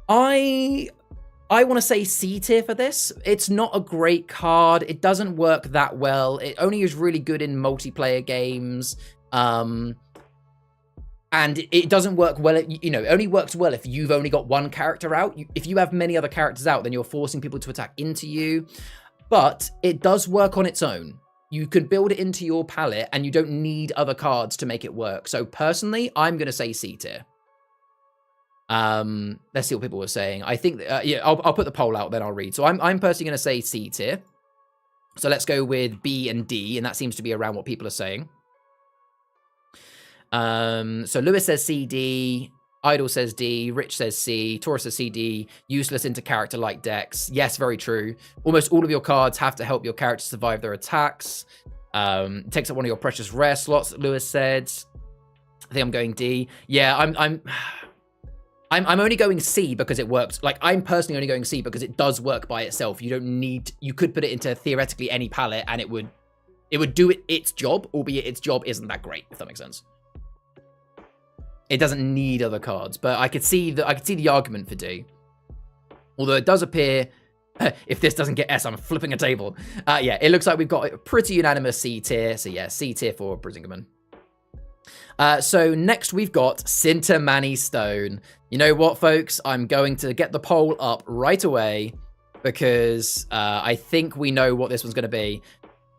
Speaker 1: I want to say C tier for this. It's not a great card. It doesn't work that well. It only is really good in multiplayer games. And it doesn't work well. It only works well if you've only got 1 character out. If you have many other characters out, then you're forcing people to attack into you. But it does work on its own. You can build it into your palette, and you don't need other cards to make it work. So personally, I'm going to say C tier. Let's see what people were saying. I think, I'll put the poll out, then I'll read. So I'm personally going to say C tier. So let's go with B and D, and that seems to be around what people are saying. So Lewis says CD, Idol says D, Rich says C, Taurus says CD, useless into character-like decks. Yes, very true. Almost all of your cards have to help your character survive their attacks. Takes up one of your precious rare slots, Lewis said. I think I'm going D. Yeah, I'm only going C because it works. Like, I'm personally only going C because it does work by itself. You could put it into theoretically any palette and it would do its job, albeit its job isn't that great, if that makes sense. It doesn't need other cards, but I could see the argument for D. Although it does appear, if this doesn't get S, I'm flipping a table. Yeah, it looks like we've got a pretty unanimous C tier. So yeah, C tier for Brisingamen. So next we've got Sintermani Stone. You know what, folks? I'm going to get the poll up right away because I think we know what this one's going to be.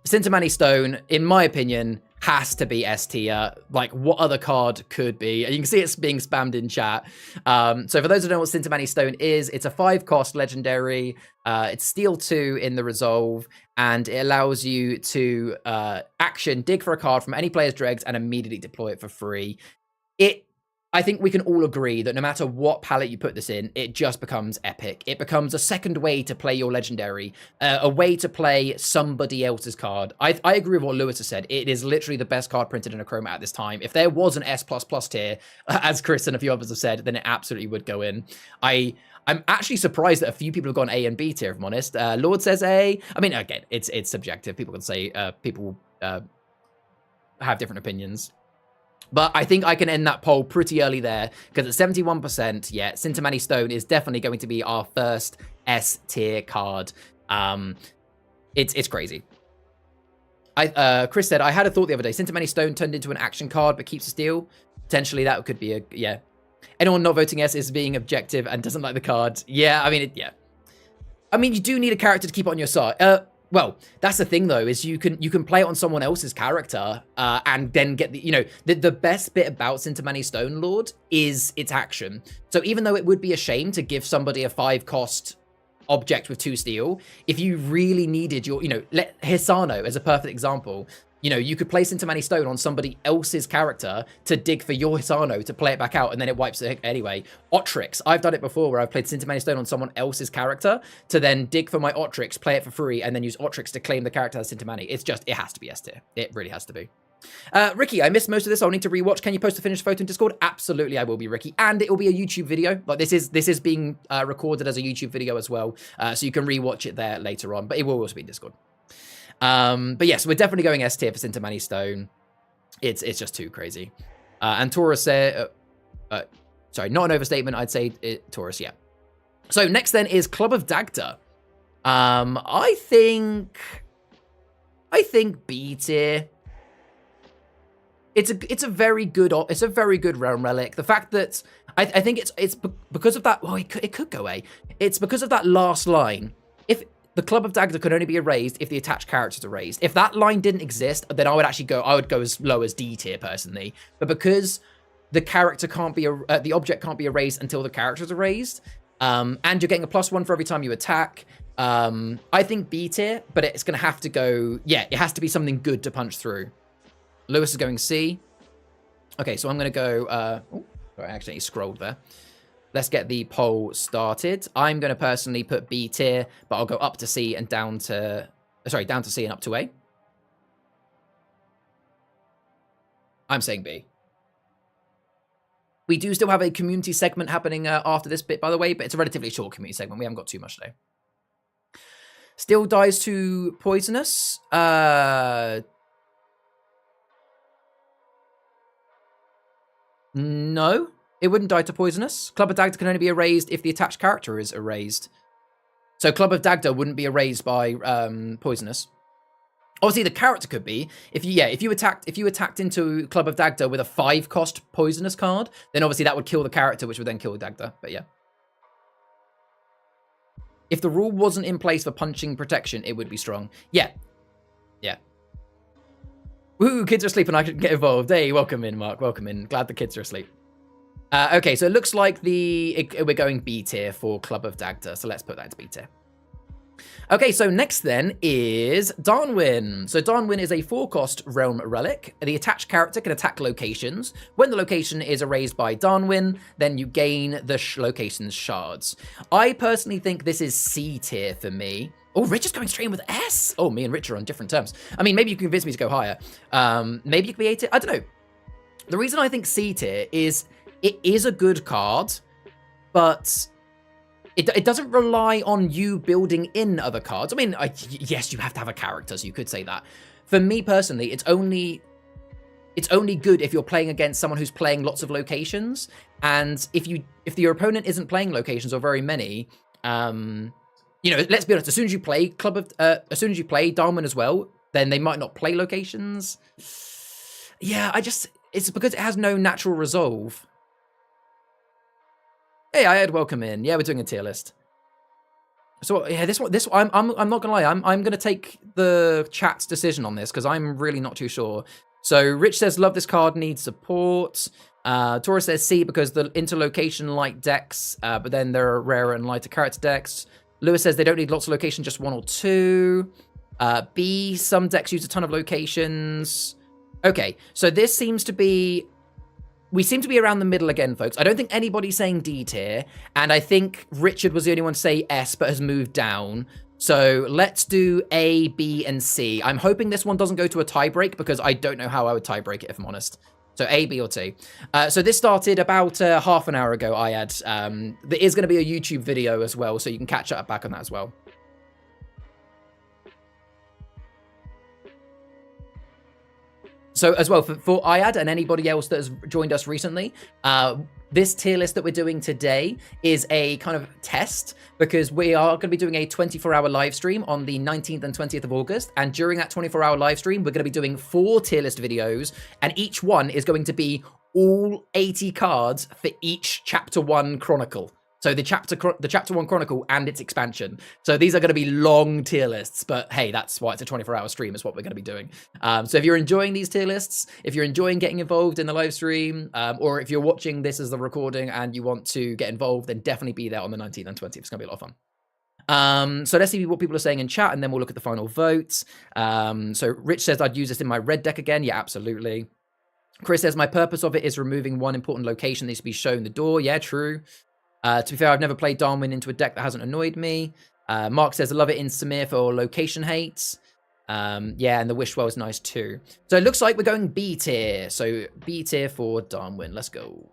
Speaker 1: Sintermani Stone, in my opinion, has to be S tier. Like, what other card could be? You can see it's being spammed in chat. So for those who don't know what Sintermani Stone is, it's a 5-cost legendary. It's Steel 2 in the Resolve, and it allows you to action dig for a card from any player's dregs and immediately deploy it for free. I think we can all agree that no matter what palette you put this in, it just becomes epic. It becomes a second way to play your legendary, a way to play somebody else's card. I agree with what Lewis has said. It is literally the best card printed in Achroma at this time. If there was an S++ tier, as Chris and a few others have said, then it absolutely would go in. I'm actually surprised that a few people have gone A and B tier, if I'm honest. Lord says A. I mean, again, it's subjective. People can say, people have different opinions. But I think I can end that poll pretty early there, because at 71%, yeah, Sintermani Stone is definitely going to be our first S tier card. It's crazy. Chris said, I had a thought the other day. Sintermani Stone turned into an action card, but keeps a steal. Potentially that could be yeah. Anyone not voting S is being objective and doesn't like the card. Yeah, I mean, yeah. I mean, you do need a character to keep on your side. Well, that's the thing though, is you can play it on someone else's character and then get the best bit about Sintermani Stone Lord is its action. So even though it would be a shame to give somebody a 5-cost object with 2 steel, if you really needed your, Hisano as a perfect example, you could place Sintermani Stone on somebody else's character to dig for your Hisano to play it back out, and then it wipes it anyway. Otrix, I've done it before where I've played Sintermani Stone on someone else's character to then dig for my Otrix, play it for free, and then use Otrix to claim the character as Sintermani. It has to be S tier. It really has to be. Ricky, I missed most of this. I'll need to rewatch. Can you post a finished photo in Discord? Absolutely, I will be, Ricky. And it will be a YouTube video. Like this is being recorded as a YouTube video as well, so you can rewatch it there later on. But it will also be in Discord. But yes, we're definitely going S tier for Sintermani Stone. It's just too crazy. And Taurus said, sorry, not an overstatement. I'd say Taurus, yeah. So next then is Club of Dagda. I think B tier. It's a very good realm relic. The fact that I think it's because of that. Well, it could go A. It's because of that last line. If the Club of Dagda could only be erased if the attached characters are erased. If that line didn't exist, then I would go as low as D tier personally. But because the character can't be, the object can't be erased until the character's erased, and you're getting a +1 for every time you attack, I think B tier, but it's going to have to go, yeah, it has to be something good to punch through. Lewis is going C. Okay, so I'm going to go, oh, sorry, I accidentally scrolled there. Let's get the poll started. I'm going to personally put B tier, but I'll go up to C and down to C and up to A. I'm saying B. We do still have a community segment happening after this bit, by the way, but it's a relatively short community segment. We haven't got too much today. Still dies to poisonous. No. It wouldn't die to poisonous. Club of Dagda can only be erased if the attached character is erased. So Club of Dagda wouldn't be erased by poisonous. Obviously, the character could be. If you attacked into Club of Dagda with a 5-cost poisonous card, then obviously that would kill the character, which would then kill Dagda. But yeah. If the rule wasn't in place for punching protection, it would be strong. Yeah. Yeah. Woo, kids are asleep and I can get involved. Hey, welcome in, Mark. Welcome in. Glad the kids are asleep. Okay, so it looks like we're going B tier for Club of Dagda, so let's put that into B tier. Okay, so next then is Darnwyn. So Darnwyn is a 4-cost realm relic. The attached character can attack locations. When the location is erased by Darnwyn, then you gain the location's shards. I personally think this is C tier for me. Oh, Rich is going straight in with S. Oh, me and Rich are on different terms. I mean, maybe you can convince me to go higher. Maybe you could be A tier. I don't know. The reason I think C tier is it is a good card, but it doesn't rely on you building in other cards. I mean, yes, you have to have a character, so you could say that. For me personally, it's only good if you're playing against someone who's playing lots of locations, and if your opponent isn't playing locations or very many, let's be honest. As soon as you play Darwin as well, then they might not play locations. Yeah, It's because it has no natural resolve. Hey, I had welcome in. Yeah, we're doing a tier list. So yeah, this one, I'm not gonna lie, I'm gonna take the chat's decision on this because I'm really not too sure. So Rich says, love this card, needs support. Taurus says C because the interlocation light decks, but then there are rarer and lighter character decks. Lewis says they don't need lots of location, just 1 or 2. B, some decks use a ton of locations. Okay, so this seems to be... We seem to be around the middle again, folks. I don't think anybody's saying D tier, and I think Richard was the only one to say S, but has moved down. So let's do A, B, and C. I'm hoping this one doesn't go to a tiebreak, because I don't know how I would tiebreak it, if I'm honest. So A, B, or T. So this started about half an hour ago, I had. There is going to be a YouTube video as well, so you can catch up back on that as well. So as well, for Ayad and anybody else that has joined us recently, this tier list that we're doing today is a kind of test, because we are going to be doing a 24-hour live stream on the 19th and 20th of August. And during that 24-hour live stream, we're going to be doing 4 tier list videos, and each one is going to be all 80 cards for each Chapter 1 Chronicle. So the Chapter 1 Chronicle and its expansion. So these are going to be long tier lists, but hey, that's why it's a 24-hour stream, is what we're going to be doing. So if you're enjoying these tier lists, if you're enjoying getting involved in the live stream, or if you're watching this as the recording and you want to get involved, then definitely be there on the 19th and 20th. It's going to be a lot of fun. So let's see what people are saying in chat, and then we'll look at the final votes. So Rich says, I'd use this in my red deck again. Yeah, absolutely. Chris says, my purpose of it is removing one important location that needs to be shown the door. Yeah, true. To be fair, I've never played Darwin into a deck that hasn't annoyed me. Mark says, I love it in Samir for location hates. Yeah, and the Wishwell is nice too. So it looks like we're going B tier. So B tier for Darwin. Let's go.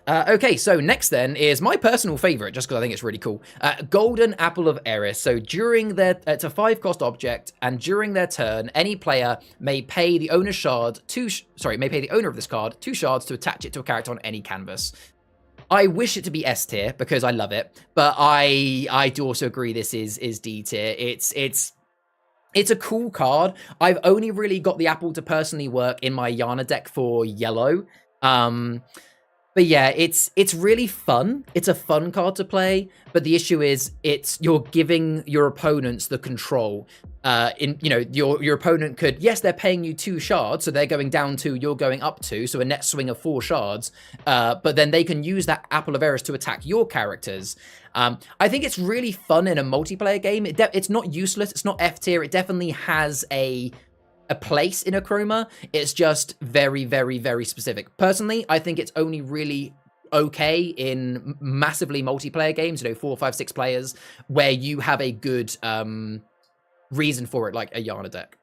Speaker 1: Okay, so next then is my personal favorite, just because I think it's really cool. Golden Apple of Eris. So during their, it's a 5-cost object, and during their turn, any player may pay the owner's shard may pay the owner of this card 2 shards to attach it to a character on any canvas. I wish it to be S tier because I love it, but I do also agree this is D tier. It's a cool card. I've only really got the apple to personally work in my Yana deck for yellow. But yeah, it's really fun. It's a fun card to play, but the issue is you're giving your opponents the control. Your opponent could, yes, they're paying you 2 shards, so they're going down 2, you're going up 2, so a net swing of 4 shards. But then they can use that Apple of Eris to attack your characters. I think it's really fun in a multiplayer game. It's not useless. It's not F tier. It definitely has a place in Achroma. It's just very, very, very specific. Personally, I think it's only really okay in massively multiplayer games, 4, 5, 6 players, where you have a good reason for it, like a Yana deck.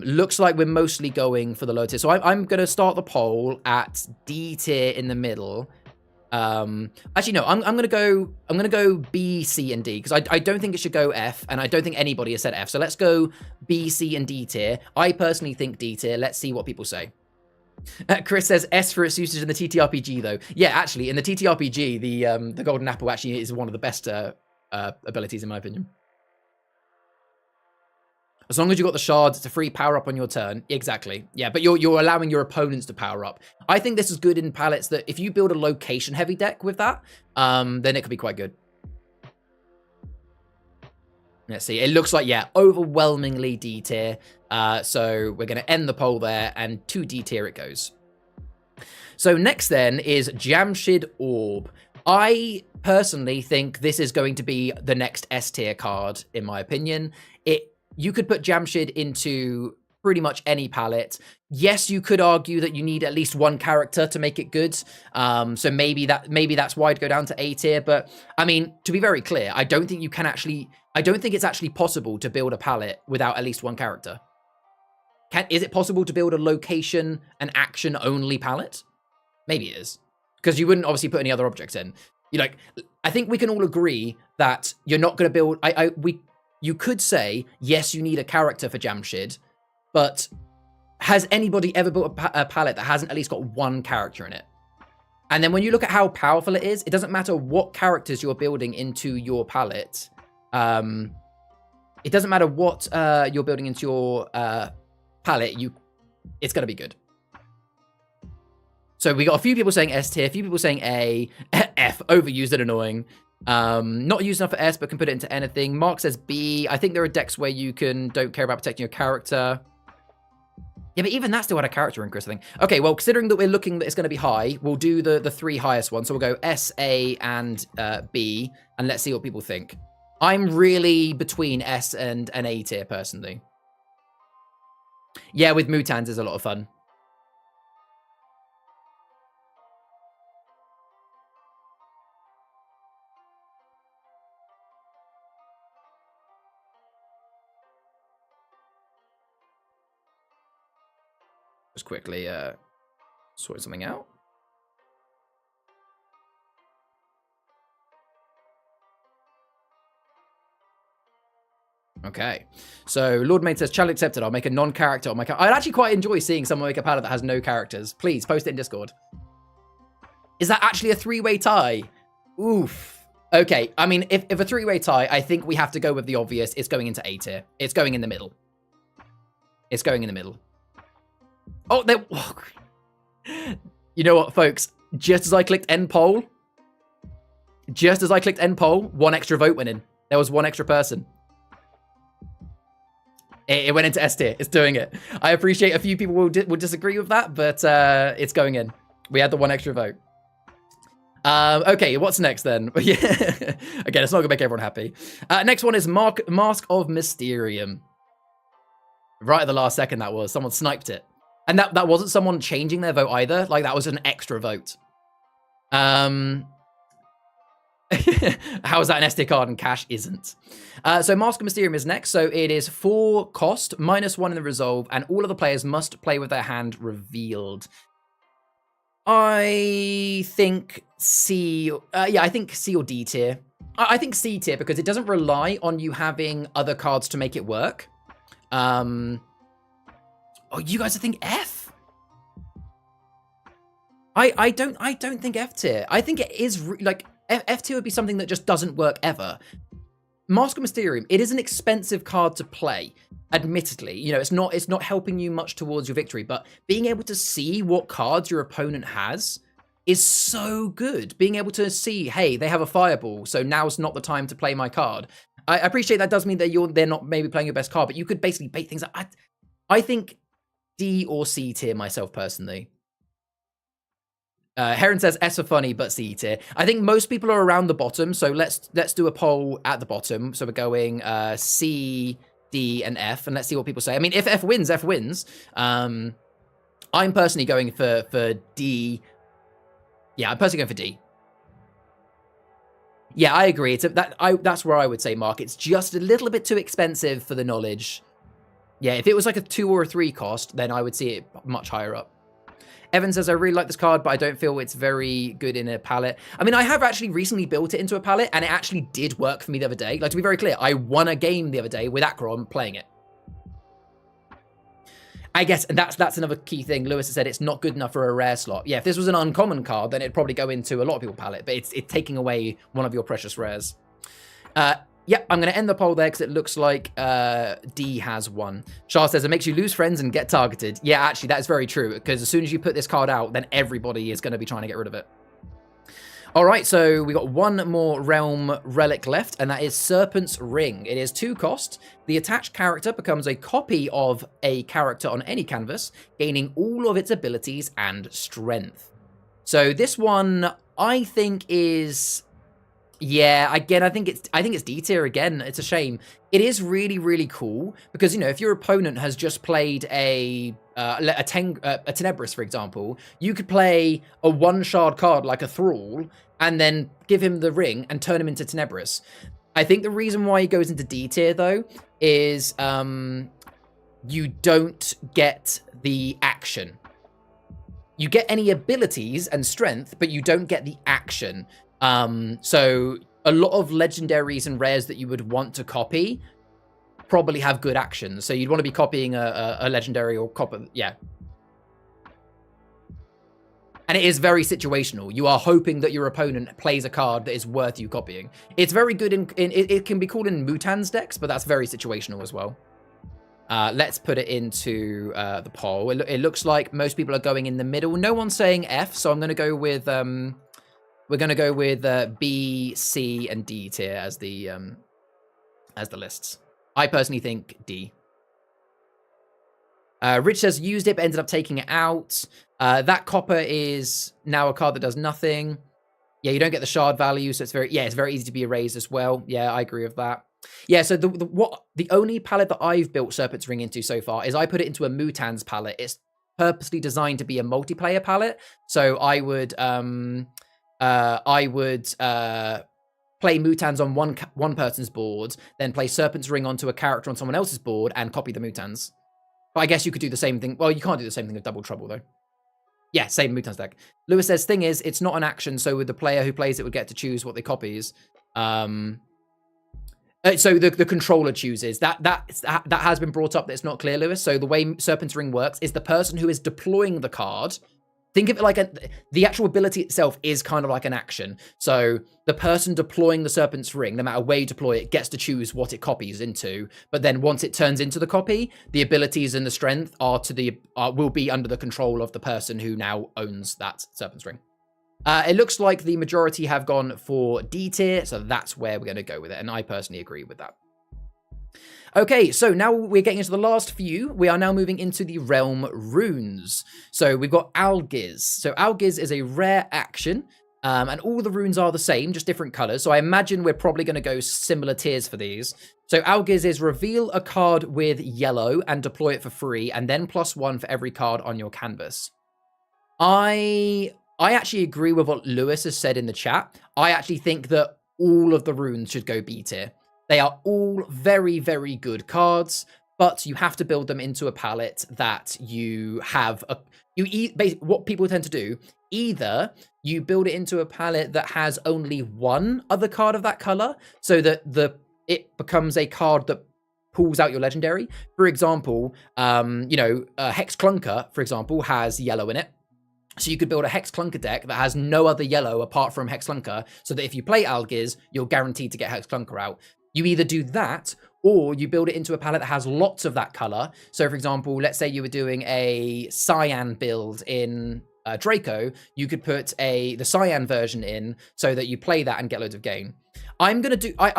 Speaker 1: Looks like we're mostly going for the low tier. So I'm going to start the poll at D tier in the middle. Actually, no, I'm gonna go B, C, and D, because I don't think it should go F, and I don't think anybody has said F. So let's go B, C, and D tier. I personally think D tier. Let's see what people say. Chris says S for its usage in the TTRPG, though. Yeah, actually, in the TTRPG, the Golden Apple actually is one of the best abilities, in my opinion. As long as you got the shards, it's a free power up on your turn. Exactly. Yeah, but you're allowing your opponents to power up. I think this is good in palettes that if you build a location heavy deck with that, then it could be quite good. Let's see. It looks like, yeah, overwhelmingly D tier. So we're going to end the poll there, and to D tier it goes. So next then is Jamshid Orb. I personally think this is going to be the next S tier card, in my opinion. You could put Jamshid into pretty much any palette. Yes, you could argue that you need at least 1 character to make it good. So maybe that's why I'd go down to A tier. But I mean, to be very clear, I don't think it's actually possible to build a palette without at least 1 character. Is it possible to build a location and action only palette? Maybe it is, because you wouldn't obviously put any other objects in. I think we can all agree that you're not going to build. You could say, yes, you need a character for Jamshid, but has anybody ever built a palette that hasn't at least got 1 character in it? And then when you look at how powerful it is, it doesn't matter what characters you're building into your palette. It doesn't matter what you're building into your palette. It's going to be good. So we got a few people saying S tier, a few people saying A, F, overused and annoying. Not used enough for S, but can put it into anything. Mark says B. I think there are decks where you don't care about protecting your character. Yeah, but even that still had a character increase, I think. Okay, well, considering that we're looking that it's going to be high, we'll do the 3 highest ones. So we'll go S, A, and B, and let's see what people think. I'm really between S and an A tier, personally. Yeah, with Mutans is a lot of fun. Just quickly sort something out. Okay, so Lord Maid says, challenge accepted. I'll make a non-character on my I'd actually quite enjoy seeing someone make a palette that has no characters. Please, post it in Discord. Is that actually a 3-way tie? Oof. Okay, I mean, if a 3-way tie, I think we have to go with the obvious. It's going into A tier. It's going in the middle. It's going in the middle. Oh, there... You know what, folks? Just as I clicked end poll, 1 extra vote went in. There was 1 extra person. It went into S tier. It's doing it. I appreciate a few people will disagree with that, but it's going in. We had the 1 extra vote. Okay, what's next then? Yeah. Again, it's not going to make everyone happy. Next one is Mask of Mysterium. Right at the last second, that was. Someone sniped it. And that wasn't someone changing their vote either. Like, that was an extra vote. How is that an S tier card and Cash isn't? So Mask of Mysterium is next. So it is 4 cost, -1 in the resolve, and all of the players must play with their hand revealed. I think C. Yeah, I think C or D tier. I think C tier because it doesn't rely on you having other cards to make it work. Oh, you guys think F? I don't think F tier. I think it is like F tier would be something that just doesn't work ever. Mask of Mysterium, it is an expensive card to play. Admittedly, you know, it's not helping you much towards your victory, but being able to see what cards your opponent has is so good. Being able to see, hey, they have a fireball, so now's not the time to play my card. I appreciate that does mean that they're not maybe playing your best card, but you could basically bait things up. I think D or C tier myself personally. Heron says S for funny, but C tier. I think most people are around the bottom, so let's do a poll at the bottom. So we're going C, D, and F, and let's see what people say. I mean, if F wins, F wins. I'm personally going for D. Yeah, I'm personally going for D. Yeah, I agree. That's where I would say, Mark. It's just a little bit too expensive for the knowledge. Yeah, if it was like a 2 or a 3 cost, then I would see it much higher up. Evan says, I really like this card, but I don't feel it's very good in a palette. I mean, I have actually recently built it into a palette, and it actually did work for me the other day. Like, to be very clear, I won a game the other day with Achroma playing it. I guess, and that's another key thing. Lewis has said it's not good enough for a rare slot. Yeah, if this was an uncommon card, then it'd probably go into a lot of people's palette, but it's taking away one of your precious rares. Yeah, I'm going to end the poll there because it looks like D has won. Charles says, it makes you lose friends and get targeted. Yeah, actually, that is very true, because as soon as you put this card out, then everybody is going to be trying to get rid of it. All right, so we got 1 more Realm Relic left, and that is Serpent's Ring. It is 2 cost. The attached character becomes a copy of a character on any canvas, gaining all of its abilities and strength. So this one, I think is... Yeah, again, I think it's D tier again. It's a shame. It is really, really cool because, you know, if your opponent has just played a Tenebris, for example, you could play a 1-shard card like a Thrall and then give him the ring and turn him into Tenebris. I think the reason why he goes into D tier, though, is you don't get the action. You get any abilities and strength, but you don't get the action. So a lot of legendaries and rares that you would want to copy probably have good actions. So you'd want to be copying a legendary or copper. Yeah. And it is very situational. You are hoping that your opponent plays a card that is worth you copying. It's very good it can be called in Mutan's decks, but that's very situational as well. Let's put it into the poll. It looks like most people are going in the middle. No one's saying F, so I'm going to go with we're going to go with B, C, and D tier as the lists. I personally think D. Rich says used it, but ended up taking it out. That copper is now a card that does nothing. Yeah, you don't get the shard value, so it's very easy to be erased as well. Yeah, I agree with that. Yeah, so the only palette that I've built Serpent's Ring into so far is I put it into a Mutans palette. It's purposely designed to be a multiplayer palette. So I would play Mutans on one person's board, then play Serpent's Ring onto a character on someone else's board and copy the Mutans. But I guess you could do the same thing. Well, you can't do the same thing with Double Trouble, though. Yeah, same Mutans deck. Lewis says, thing is, it's not an action, so with the player who plays it would get to choose what they copies. So the controller chooses. That has been brought up that it's not clear, Lewis. So the way Serpent's Ring works is the person who is deploying the card, think of it like the actual ability itself is kind of like an action. So the person deploying the Serpent's Ring, no matter where you deploy it, gets to choose what it copies into. But then once it turns into the copy, the abilities and the strength will be under the control of the person who now owns that Serpent's Ring. It looks like the majority have gone for D tier, so that's where we're going to go with it, and I personally agree with that. Okay, so now we're getting into the last few. We are now moving into the Realm runes. So we've got Algiz. So Algiz is a rare action, and all the runes are the same, just different colors. So I imagine we're probably going to go similar tiers for these. So Algiz is reveal a card with yellow and deploy it for free, and then +1 for every card on your canvas. I actually agree with what Lewis has said in the chat. I actually think that all of the runes should go B tier. They are all very, very good cards, but you have to build them into a palette that you have. What people tend to do, either you build it into a palette that has only one other card of that color, so that it becomes a card that pulls out your legendary. For example, Hex Clunker, for example, has yellow in it. So you could build a Hex Clunker deck that has no other yellow apart from Hex Clunker, so that if you play Algiz, you're guaranteed to get Hex Clunker out. You either do that, or you build it into a palette that has lots of that color. So, for example, let's say you were doing a Cyan build in Draco, you could put the Cyan version in so that you play that and get loads of gain. I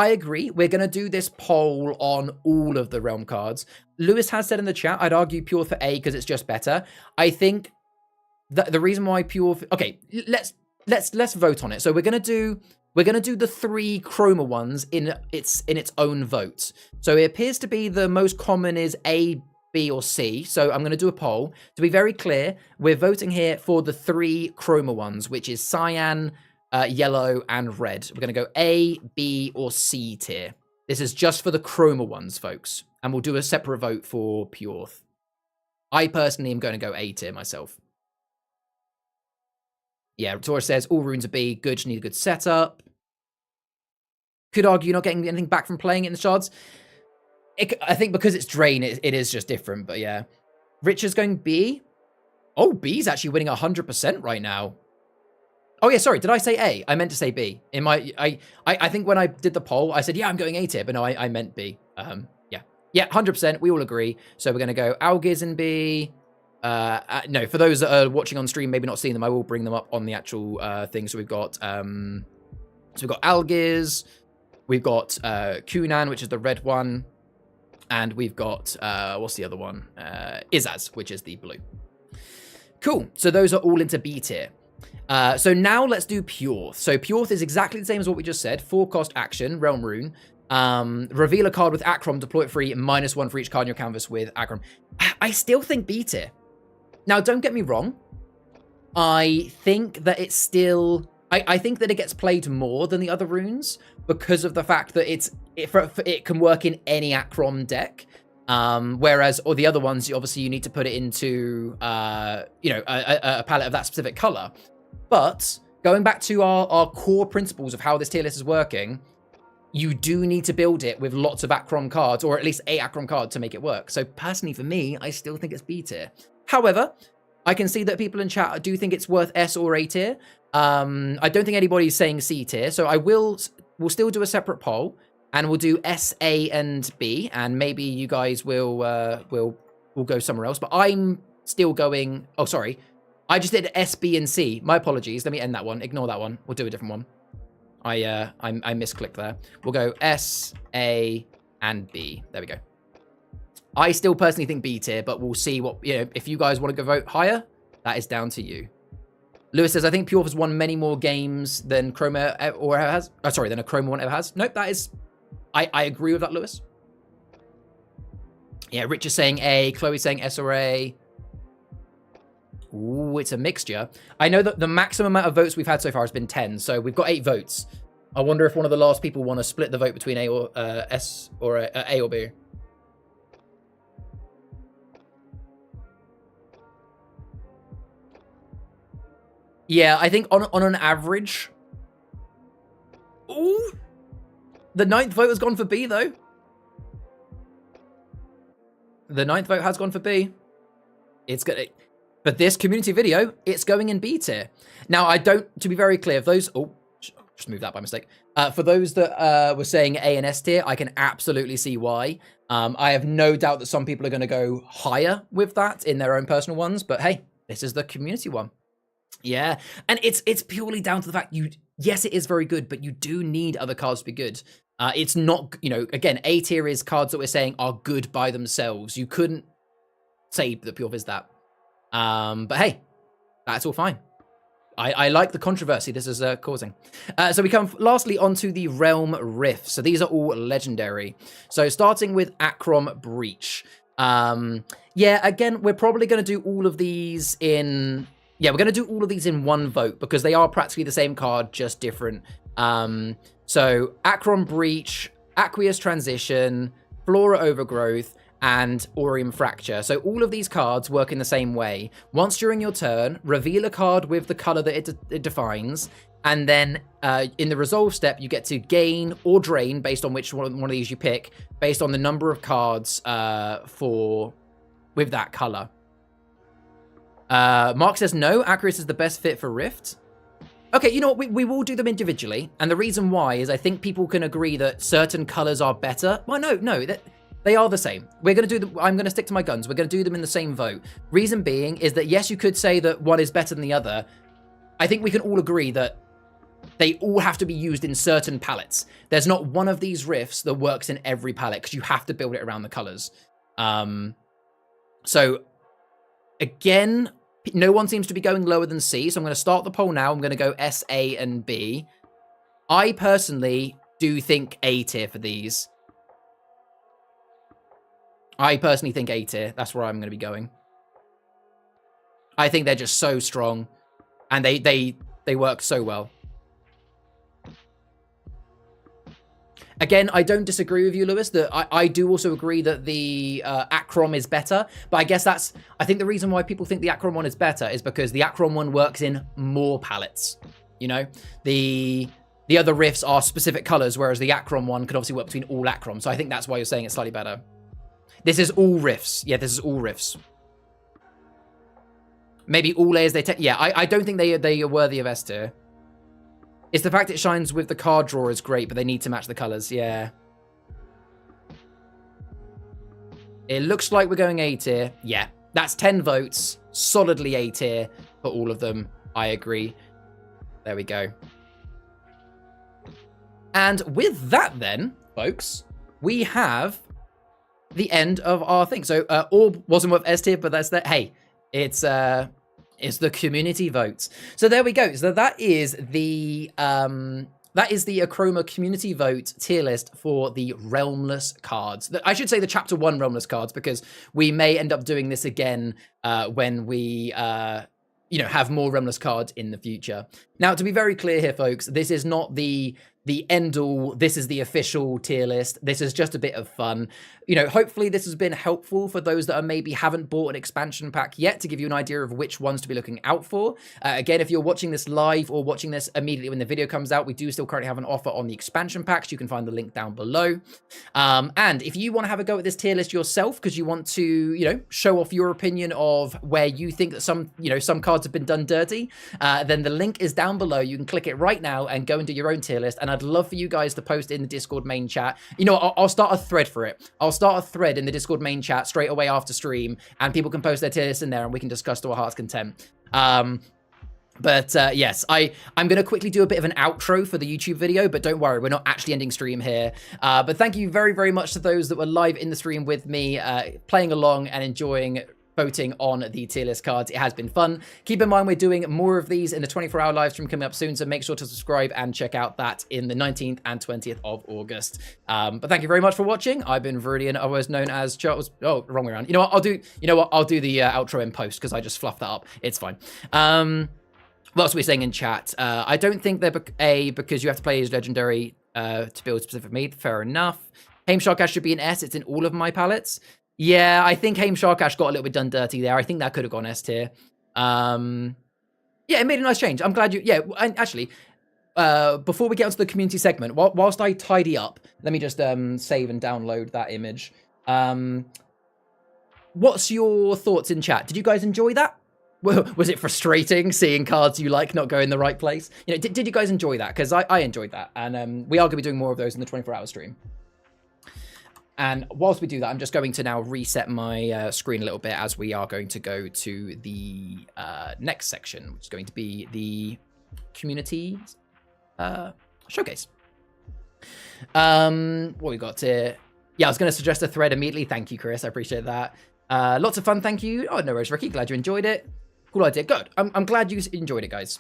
Speaker 1: agree. We're going to do this poll on all of the Realm cards. Lewis has said in the chat, I'd argue Pure for A because it's just better. I think the reason why Pure... Okay, let's vote on it. So we're going to do the 3 Achroma ones in its own vote. So it appears to be the most common is A, B, or C. So I'm going to do a poll. To be very clear, we're voting here for the 3 Achroma ones, which is Cyan, Yellow, and Red. We're going to go A, B, or C tier. This is just for the Achroma ones, folks. And we'll do a separate vote for Pure. I personally am going to go A tier myself. Yeah, Taurus says, all runes are B. Good, you need a good setup. Could argue you're not getting anything back from playing it in the shards. I think because it's Drain, it is just different, but yeah. Richard's going B. Oh, B's actually winning 100% right now. Oh yeah, sorry, did I say A? I meant to say B. I think when I did the poll, I said, yeah, I'm going A tier, but no, I meant B. Yeah, 100%, we all agree. So we're going to go Algiz in B. No, for those that are watching on stream, maybe not seeing them, I will bring them up on the actual thing. So we've got Algiz, we've got Kunan, which is the red one, and we've got what's the other one? Izaz, which is the blue. Cool. So those are all into B tier. So now let's do Pure. So Pure is exactly the same as what we just said. 4-cost action, Realm Rune. Reveal a card with Achroma, deploy it free, -1 for each card on your canvas with Achroma. I still think B tier. Now, don't get me wrong. I think that it's still... I think that it gets played more than the other runes because of the fact that it can work in any Achroma deck. Whereas, or the other ones, obviously you need to put it into, a palette of that specific color. But going back to our core principles of how this tier list is working, you do need to build it with lots of Achroma cards, or at least a Achroma card to make it work. So personally, for me, I still think it's B tier. However, I can see that people in chat do think it's worth S or A tier. I don't think anybody's saying C tier, so we'll still do a separate poll. and we'll do S, A, and B, and maybe you guys will go somewhere else. But I'm still going. Oh, sorry, I just did S, B, and C. My apologies. Let me end that one. Ignore that one. We'll do a different one. I misclicked there. We'll go S, A, and B. There we go. I still personally think B tier, but we'll see what, if you guys want to go vote higher, that is down to you. Lewis says, I think Pure has won many more games than Achroma or ever has. Oh, sorry, than Achroma one ever has. Nope, that is, I agree with that, Lewis. Yeah, Rich is saying A, Chloe's saying S or A. Ooh, it's a mixture. I know that the maximum amount of votes we've had so far has been 10, so we've got 8 votes. I wonder if one of the last people want to split the vote between A or S or A or B. Yeah, I think on an average... Ooh! The 9th vote has gone for B, though. The 9th vote has gone for B. It's gonna... For this community video, it's going in B tier. Now, I don't... To be very clear, if those... Oh, just moved that by mistake. For those that were saying A and S tier, I can absolutely see why. I have no doubt that some people are going to go higher with that in their own personal ones. But hey, this is the community one. Yeah, and it's purely down to the fact yes, it is very good, but you do need other cards to be good. It's not, again, A tier is cards that we're saying are good by themselves. You couldn't say that Pure is that. But hey, that's all fine. I like the controversy this is causing. So we come lastly onto the Realm Rifts. So these are all legendary. So starting with Achroma Breach. Yeah, again, we're probably going to do all of these in... Yeah, we're going to do all of these in one vote because they are practically the same card, just different. So Achroma Breach, Aqueous Transition, Flora Overgrowth, and Aurium Fracture. So all of these cards work in the same way. Once during your turn, reveal a card with the color that it defines, and then in the resolve step, you get to gain or drain based on which one of these you pick, based on the number of cards with that color. Mark says no, Aqueous is the best fit for Rift. Okay, you know what, we will do them individually, and the reason why is I think people can agree that certain colors are better. Well, no, they are the same. We're going to do I'm going to stick to my guns. We're going to do them in the same vote. Reason being is that, yes, you could say that one is better than the other. I think we can all agree that they all have to be used in certain palettes. There's not one of these rifts that works in every palette because you have to build it around the colors. So, again, no one seems to be going lower than C, so I'm going to start the poll now. I'm going to go S, A, and B. I personally do think A tier for these. I personally think A tier. That's where I'm going to be going. I think they're just so strong, and they work so well. Again, I don't disagree with you, Lewis, that I do also agree that the Achroma is better, but I guess I think the reason why people think the Achroma one is better is because the Achroma one works in more palettes, The other rifts are specific colors, whereas the Achroma one could obviously work between all Achrom, so I think that's why you're saying it's slightly better. This is all rifts. Yeah, this is all rifts. Maybe all layers they take. Yeah, I don't think they are worthy of S tier. It's the fact it shines with the card draw is great, but they need to match the colors. Yeah. It looks like we're going A tier. Yeah, that's 10 votes. Solidly A tier for all of them. I agree. There we go. And with that then, folks, we have the end of our thing. So Orb wasn't worth S tier, but that's that. Hey, it's the community votes. So there we go. So that is the Achroma community vote tier list for the Realmless cards. I should say the Chapter 1 Realmless cards, because we may end up doing this again when we have more Realmless cards in the future. Now, to be very clear here, folks, this is not the end all. This is the official tier list. This is just a bit of fun. Hopefully this has been helpful for those that maybe haven't bought an expansion pack yet, to give you an idea of which ones to be looking out for. Again, if you're watching this live or watching this immediately when the video comes out, we do still currently have an offer on the expansion packs. You can find the link down below. And if you want to have a go at this tier list yourself, because you want to, show off your opinion of where you think that some cards have been done dirty, then the link is down down below. You can click it right now and go and do your own tier list. And I'd love for you guys to post in the Discord main chat. You know, I'll start a thread for it. I'll start a thread in the Discord main chat straight away after stream, and people can post their tier list in there, and we can discuss to our heart's content. But yes, I'm going to quickly do a bit of an outro for the YouTube video, but don't worry, we're not actually ending stream here. But thank you very, very much to those that were live in the stream with me, playing along and enjoying voting on the tier list cards. It has been fun. Keep in mind, we're doing more of these in the 24-hour live stream coming up soon, so make sure to subscribe and check out that in the 19th and 20th of August. But thank you very much for watching. I've been Viridian, otherwise known as Charles. Oh, wrong way around. You know what? I'll do the outro in post because I just fluffed that up. It's fine. What else are we saying in chat? I don't think they're because you have to play as legendary to build specific meat. Fair enough. Haim Sharkash should be an S. It's in all of my palettes. Yeah, I think Haim Sharkash got a little bit done dirty there. I think that could have gone S tier. Yeah, it made a nice change. I'm glad you... Yeah, and actually, before we get onto the community segment, whilst I tidy up, let me just save and download that image. What's your thoughts in chat? Did you guys enjoy that? Was it frustrating seeing cards you like not go in the right place? You know, did you guys enjoy that? Because I enjoyed that, and we are going to be doing more of those in the 24-hour stream. And whilst we do that, I'm just going to now reset my screen a little bit as we are going to go to the next section, which is going to be the community showcase. What we got here? Yeah, I was going to suggest a thread immediately. Thank you, Chris. I appreciate that. Lots of fun. Thank you. Oh, no worries, Ricky. Glad you enjoyed it. Cool idea. Good. I'm glad you enjoyed it, guys.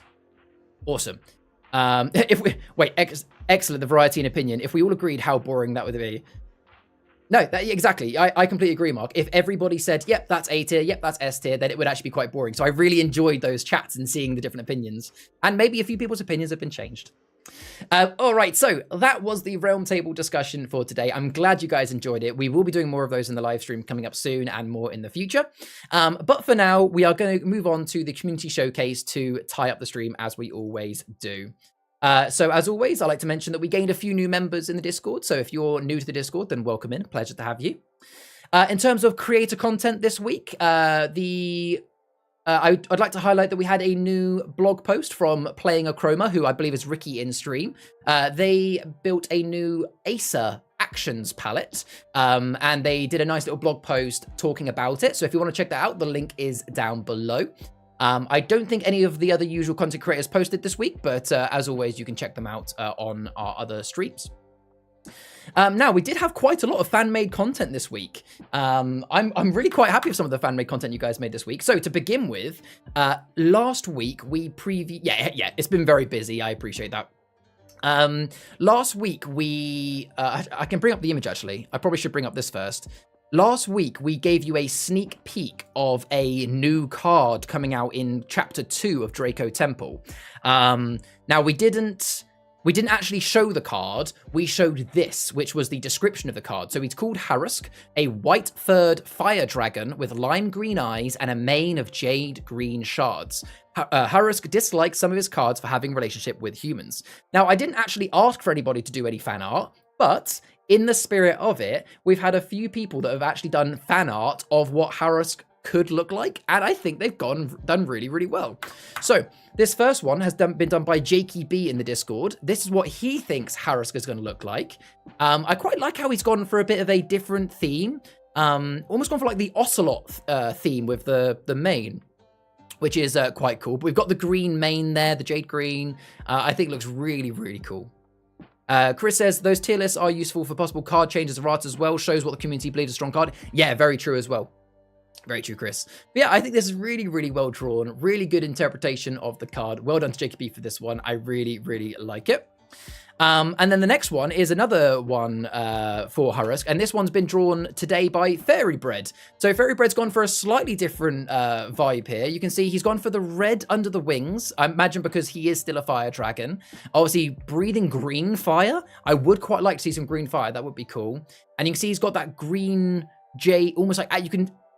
Speaker 1: Awesome. Excellent. The variety and opinion. If we all agreed how boring that would be. No, exactly. I completely agree, Mark. If everybody said, yep, that's A tier, yep, that's S tier, then it would actually be quite boring. So I really enjoyed those chats and seeing the different opinions. And maybe a few people's opinions have been changed. All right, so that was the realm table discussion for today. I'm glad you guys enjoyed it. We will be doing more of those in the live stream coming up soon and more in the future. But for now, we are going to move on to the community showcase to tie up the stream as we always do. So as always, I like to mention that we gained a few new members in the Discord. So if you're new to the Discord, then welcome in. Pleasure to have you. In terms of creator content this week, I'd like to highlight that we had a new blog post from Playing Achroma, who I believe is Ricky in stream. They built a new Acer Actions palette, and they did a nice little blog post talking about it. So if you want to check that out, the link is down below. I don't think any of the other usual content creators posted this week, but as always, you can check them out on our other streams. Now, we did have quite a lot of fan-made content this week. I'm really quite happy with some of the fan-made content you guys made this week. So to begin with, last week we previewed... Yeah, it's been very busy. I appreciate that. Last week we... I can bring up the image, actually. I probably should bring up this first. Last week, we gave you a sneak peek of a new card coming out in Chapter 2 of Draco Temple. Now, we didn't actually show the card. We showed this, which was the description of the card. So it's called Harusk, a white-furred fire dragon with lime green eyes and a mane of jade green shards. Harusk dislikes some of his cards for having a relationship with humans. Now, I didn't actually ask for anybody to do any fan art, but... in the spirit of it, we've had a few people that have actually done fan art of what Harusk could look like, and I think they've done really, really well. So this first one has been done by Jakey B in the Discord. This is what he thinks Harusk is going to look like. I quite like how he's gone for a bit of a different theme, almost gone for like the Ocelot theme with the mane, which is quite cool. But we've got the green mane there, the jade green. I think it looks really, really cool. Chris says, those tier lists are useful for possible card changes of art as well. Shows what the community believes is a strong card. Yeah, very true as well. Very true, Chris. But yeah, I think this is really, really well drawn. Really good interpretation of the card. Well done to JKB for this one. I really, really like it. And then the next one is another one for Harusk, and this one's been drawn today by Fairybread. So Fairybread's gone for a slightly different vibe here. You can see he's gone for the red under the wings, I imagine because he is still a fire dragon. Obviously, breathing green fire. I would quite like to see some green fire. That would be cool. And you can see he's got that green jade, almost like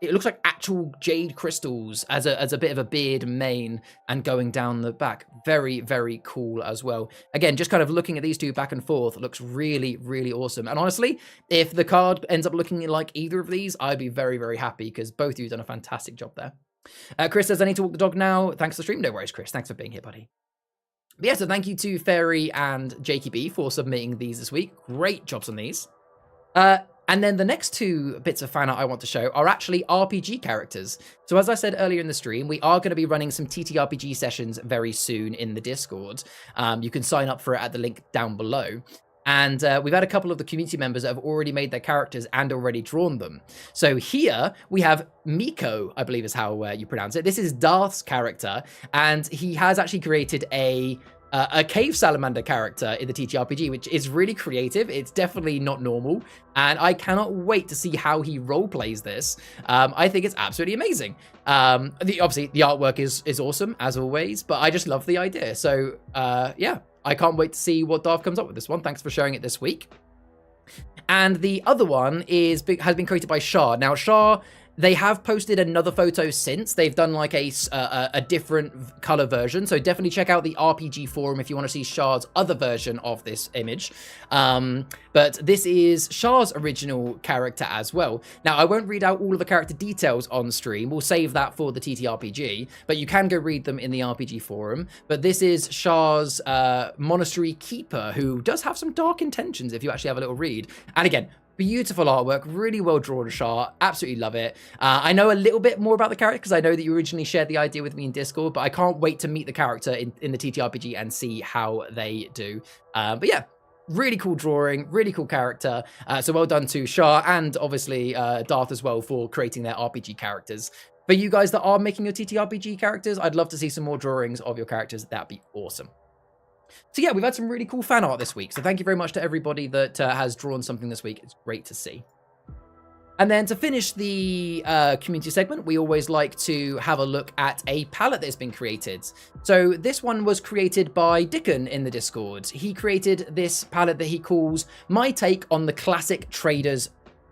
Speaker 1: it looks like actual jade crystals as a bit of a beard and mane and going down the back. Very, very cool as well. Again, just kind of looking at these two back and forth looks really, really awesome. And honestly, if the card ends up looking like either of these, I'd be very, very happy because both of you have done a fantastic job there. Chris says, I need to walk the dog now. Thanks for the stream. No worries, Chris. Thanks for being here, buddy. But yeah, so thank you to Fairy and Jakey B for submitting these this week. Great jobs on these. And then the next two bits of fan art I want to show are actually RPG characters. So as I said earlier in the stream, we are going to be running some TTRPG sessions very soon in the Discord. You can sign up for it at the link down below. And we've had a couple of the community members that have already made their characters and already drawn them. So here we have Miko, I believe is how you pronounce it. This is Darth's character, and he has actually created a cave salamander character in the TTRPG, which is really creative. It's definitely not normal, and I cannot wait to see how he role plays this. I think it's absolutely amazing. Obviously, the artwork is awesome as always, but I just love the idea. So yeah, I can't wait to see what Darth comes up with this one. Thanks for sharing it this week. And the other one has been created by Shah. Now, Shah, they have posted another photo since. They've done like a different color version. So definitely check out the RPG forum if you want to see Shah's other version of this image. But this is Shah's original character as well. Now, I won't read out all of the character details on stream. We'll save that for the TTRPG, but you can go read them in the RPG forum. But this is Shah's monastery keeper, who does have some dark intentions if you actually have a little read. And again, beautiful artwork, really well drawn, Shah. Absolutely love it. I know a little bit more about the character because I know that you originally shared the idea with me in Discord, but I can't wait to meet the character in the TTRPG and see how they do. But yeah, really cool drawing, really cool character. So well done to Shah and obviously Darth as well for creating their RPG characters. For you guys that are making your TTRPG characters, I'd love to see some more drawings of your characters. That'd be awesome. So yeah, we've had some really cool fan art this week. So thank you very much to everybody that has drawn something this week. It's great to see. And then to finish the community segment, we always like to have a look at a palette that's been created. So this one was created by Dickon in the Discord. He created this palette that he calls My Take on the Classic Traders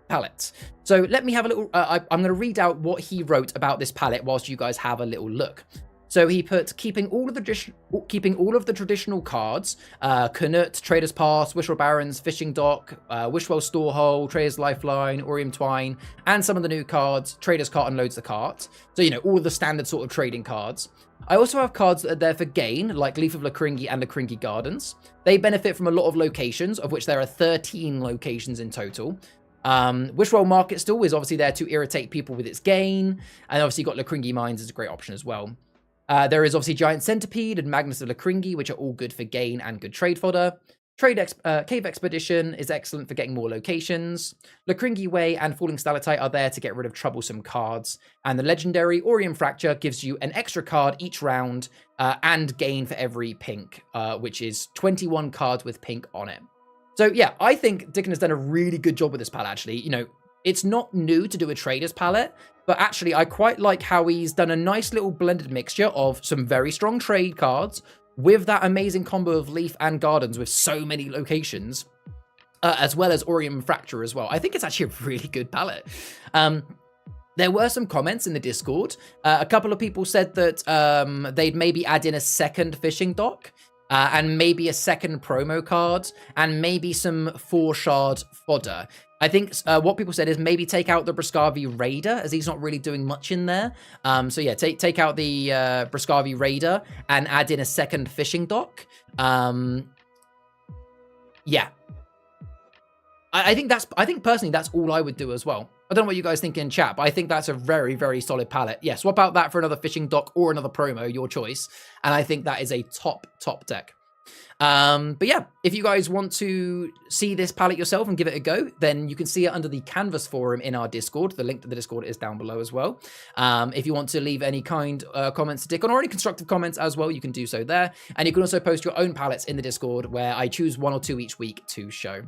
Speaker 1: Palette. So let me have a little, I'm going to read out what he wrote about this palette whilst you guys have a little look. So he put keeping all of the traditional cards, Knut, Trader's Pass, Wishwell Barons, Fishing Dock, Wishwell Storehole, Trader's Lifeline, Orium Twine, and some of the new cards, Trader's Cart and Loads the Cart. So, you know, all of the standard sort of trading cards. I also have cards that are there for gain, like Leaf of Lakringi and Lakringi Gardens. They benefit from a lot of locations, of which there are 13 locations in total. Wishwell Market Stall is obviously there to irritate people with its gain, and obviously you've got Lakringi Mines as a great option as well. There is obviously Giant Centipede and Magnus of Lakringi, which are all good for gain and good trade fodder. Cave Expedition is excellent for getting more locations. Lakringi Way and Falling Stalactite are there to get rid of troublesome cards. And the legendary Orium Fracture gives you an extra card each round and gain for every pink, which is 21 cards with pink on it. So yeah, I think Dickon has done a really good job with this palette, actually. You know, it's not new to do a trader's palette, but actually I quite like how he's done a nice little blended mixture of some very strong trade cards with that amazing combo of Leaf and Gardens with so many locations, as well as Orium Fracture as well. I think it's actually a really good palette. There were some comments in the Discord. A couple of people said that they'd maybe add in a second fishing dock, and maybe a second promo card, and maybe some 4-shard fodder. I think what people said is maybe take out the Briscavi Raider, as he's not really doing much in there. So yeah, take out the Briscavi Raider and add in a second fishing dock. Yeah. I think personally that's all I would do as well. I don't know what you guys think in chat, but I think that's a very, very solid palette. Yeah, swap out that for another fishing dock or another promo, your choice. And I think that is a top deck. But yeah, if you guys want to see this palette yourself and give it a go, then you can see it under the Canvas forum in our Discord. The link to the Discord is down below as well. If you want to leave any kind comments to Dickon or any constructive comments as well, you can do so there. And you can also post your own palettes in the Discord where I choose 1 or 2 each week to show.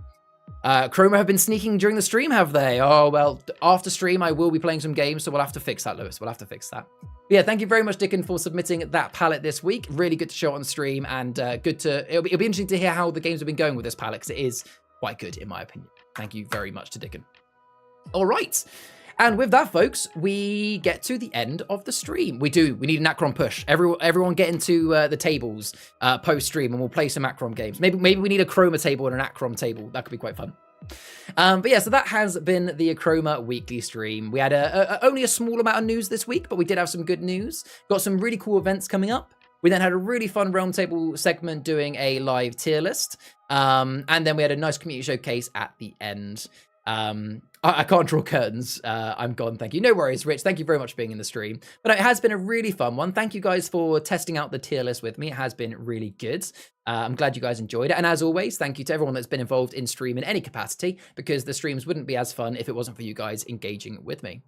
Speaker 1: Achroma have been sneaking during the stream, have they? Oh, well, after stream, I will be playing some games, so we'll have to fix that, Lewis. We'll have to fix that. But yeah, thank you very much, Dickon, for submitting that palette this week. Really good to show on stream, and it'll be interesting to hear how the games have been going with this palette, because it is quite good, in my opinion. Thank you very much to Dickon. All right. And with that, folks, we get to the end of the stream. We need an Acrom push. Everyone get into the tables post-stream, and we'll play some Acrom games. Maybe we need a Achroma table and an Acrom table. That could be quite fun. But yeah, so that has been the Achroma weekly stream. We had only a small amount of news this week, but we did have some good news. Got some really cool events coming up. We then had a really fun Realm Table segment doing a live tier list. And then we had a nice community showcase at the end. I can't draw curtains. I'm gone. Thank you. No worries, Rich. Thank you very much for being in the stream. But it has been a really fun one. Thank you guys for testing out the tier list with me. It has been really good. I'm glad you guys enjoyed it. And as always, thank you to everyone that's been involved in stream in any capacity, because the streams wouldn't be as fun if it wasn't for you guys engaging with me.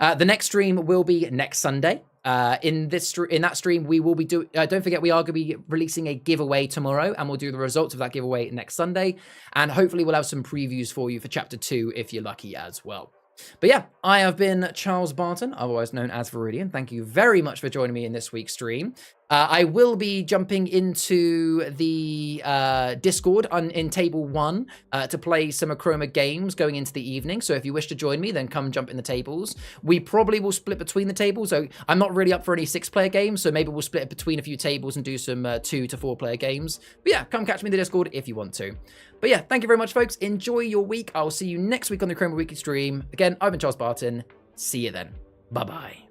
Speaker 1: The next stream will be next Sunday. In that stream, we will be don't forget, we are going to be releasing a giveaway tomorrow, and we'll do the results of that giveaway next Sunday. And hopefully we'll have some previews for you for chapter 2 if you're lucky as well. But yeah, I have been Charles Barton, otherwise known as Viridian. Thank you very much for joining me in this week's stream. I will be jumping into the Discord in Table 1 to play some Achroma games going into the evening. So if you wish to join me, then come jump in the tables. We probably will split between the tables. So I'm not really up for any 6-player games, so maybe we'll split it between a few tables and do some 2 to 4-player games. But yeah, come catch me in the Discord if you want to. But yeah, thank you very much, folks. Enjoy your week. I'll see you next week on the Achroma Weekly stream. Again, I've been Charles Barton. See you then. Bye-bye.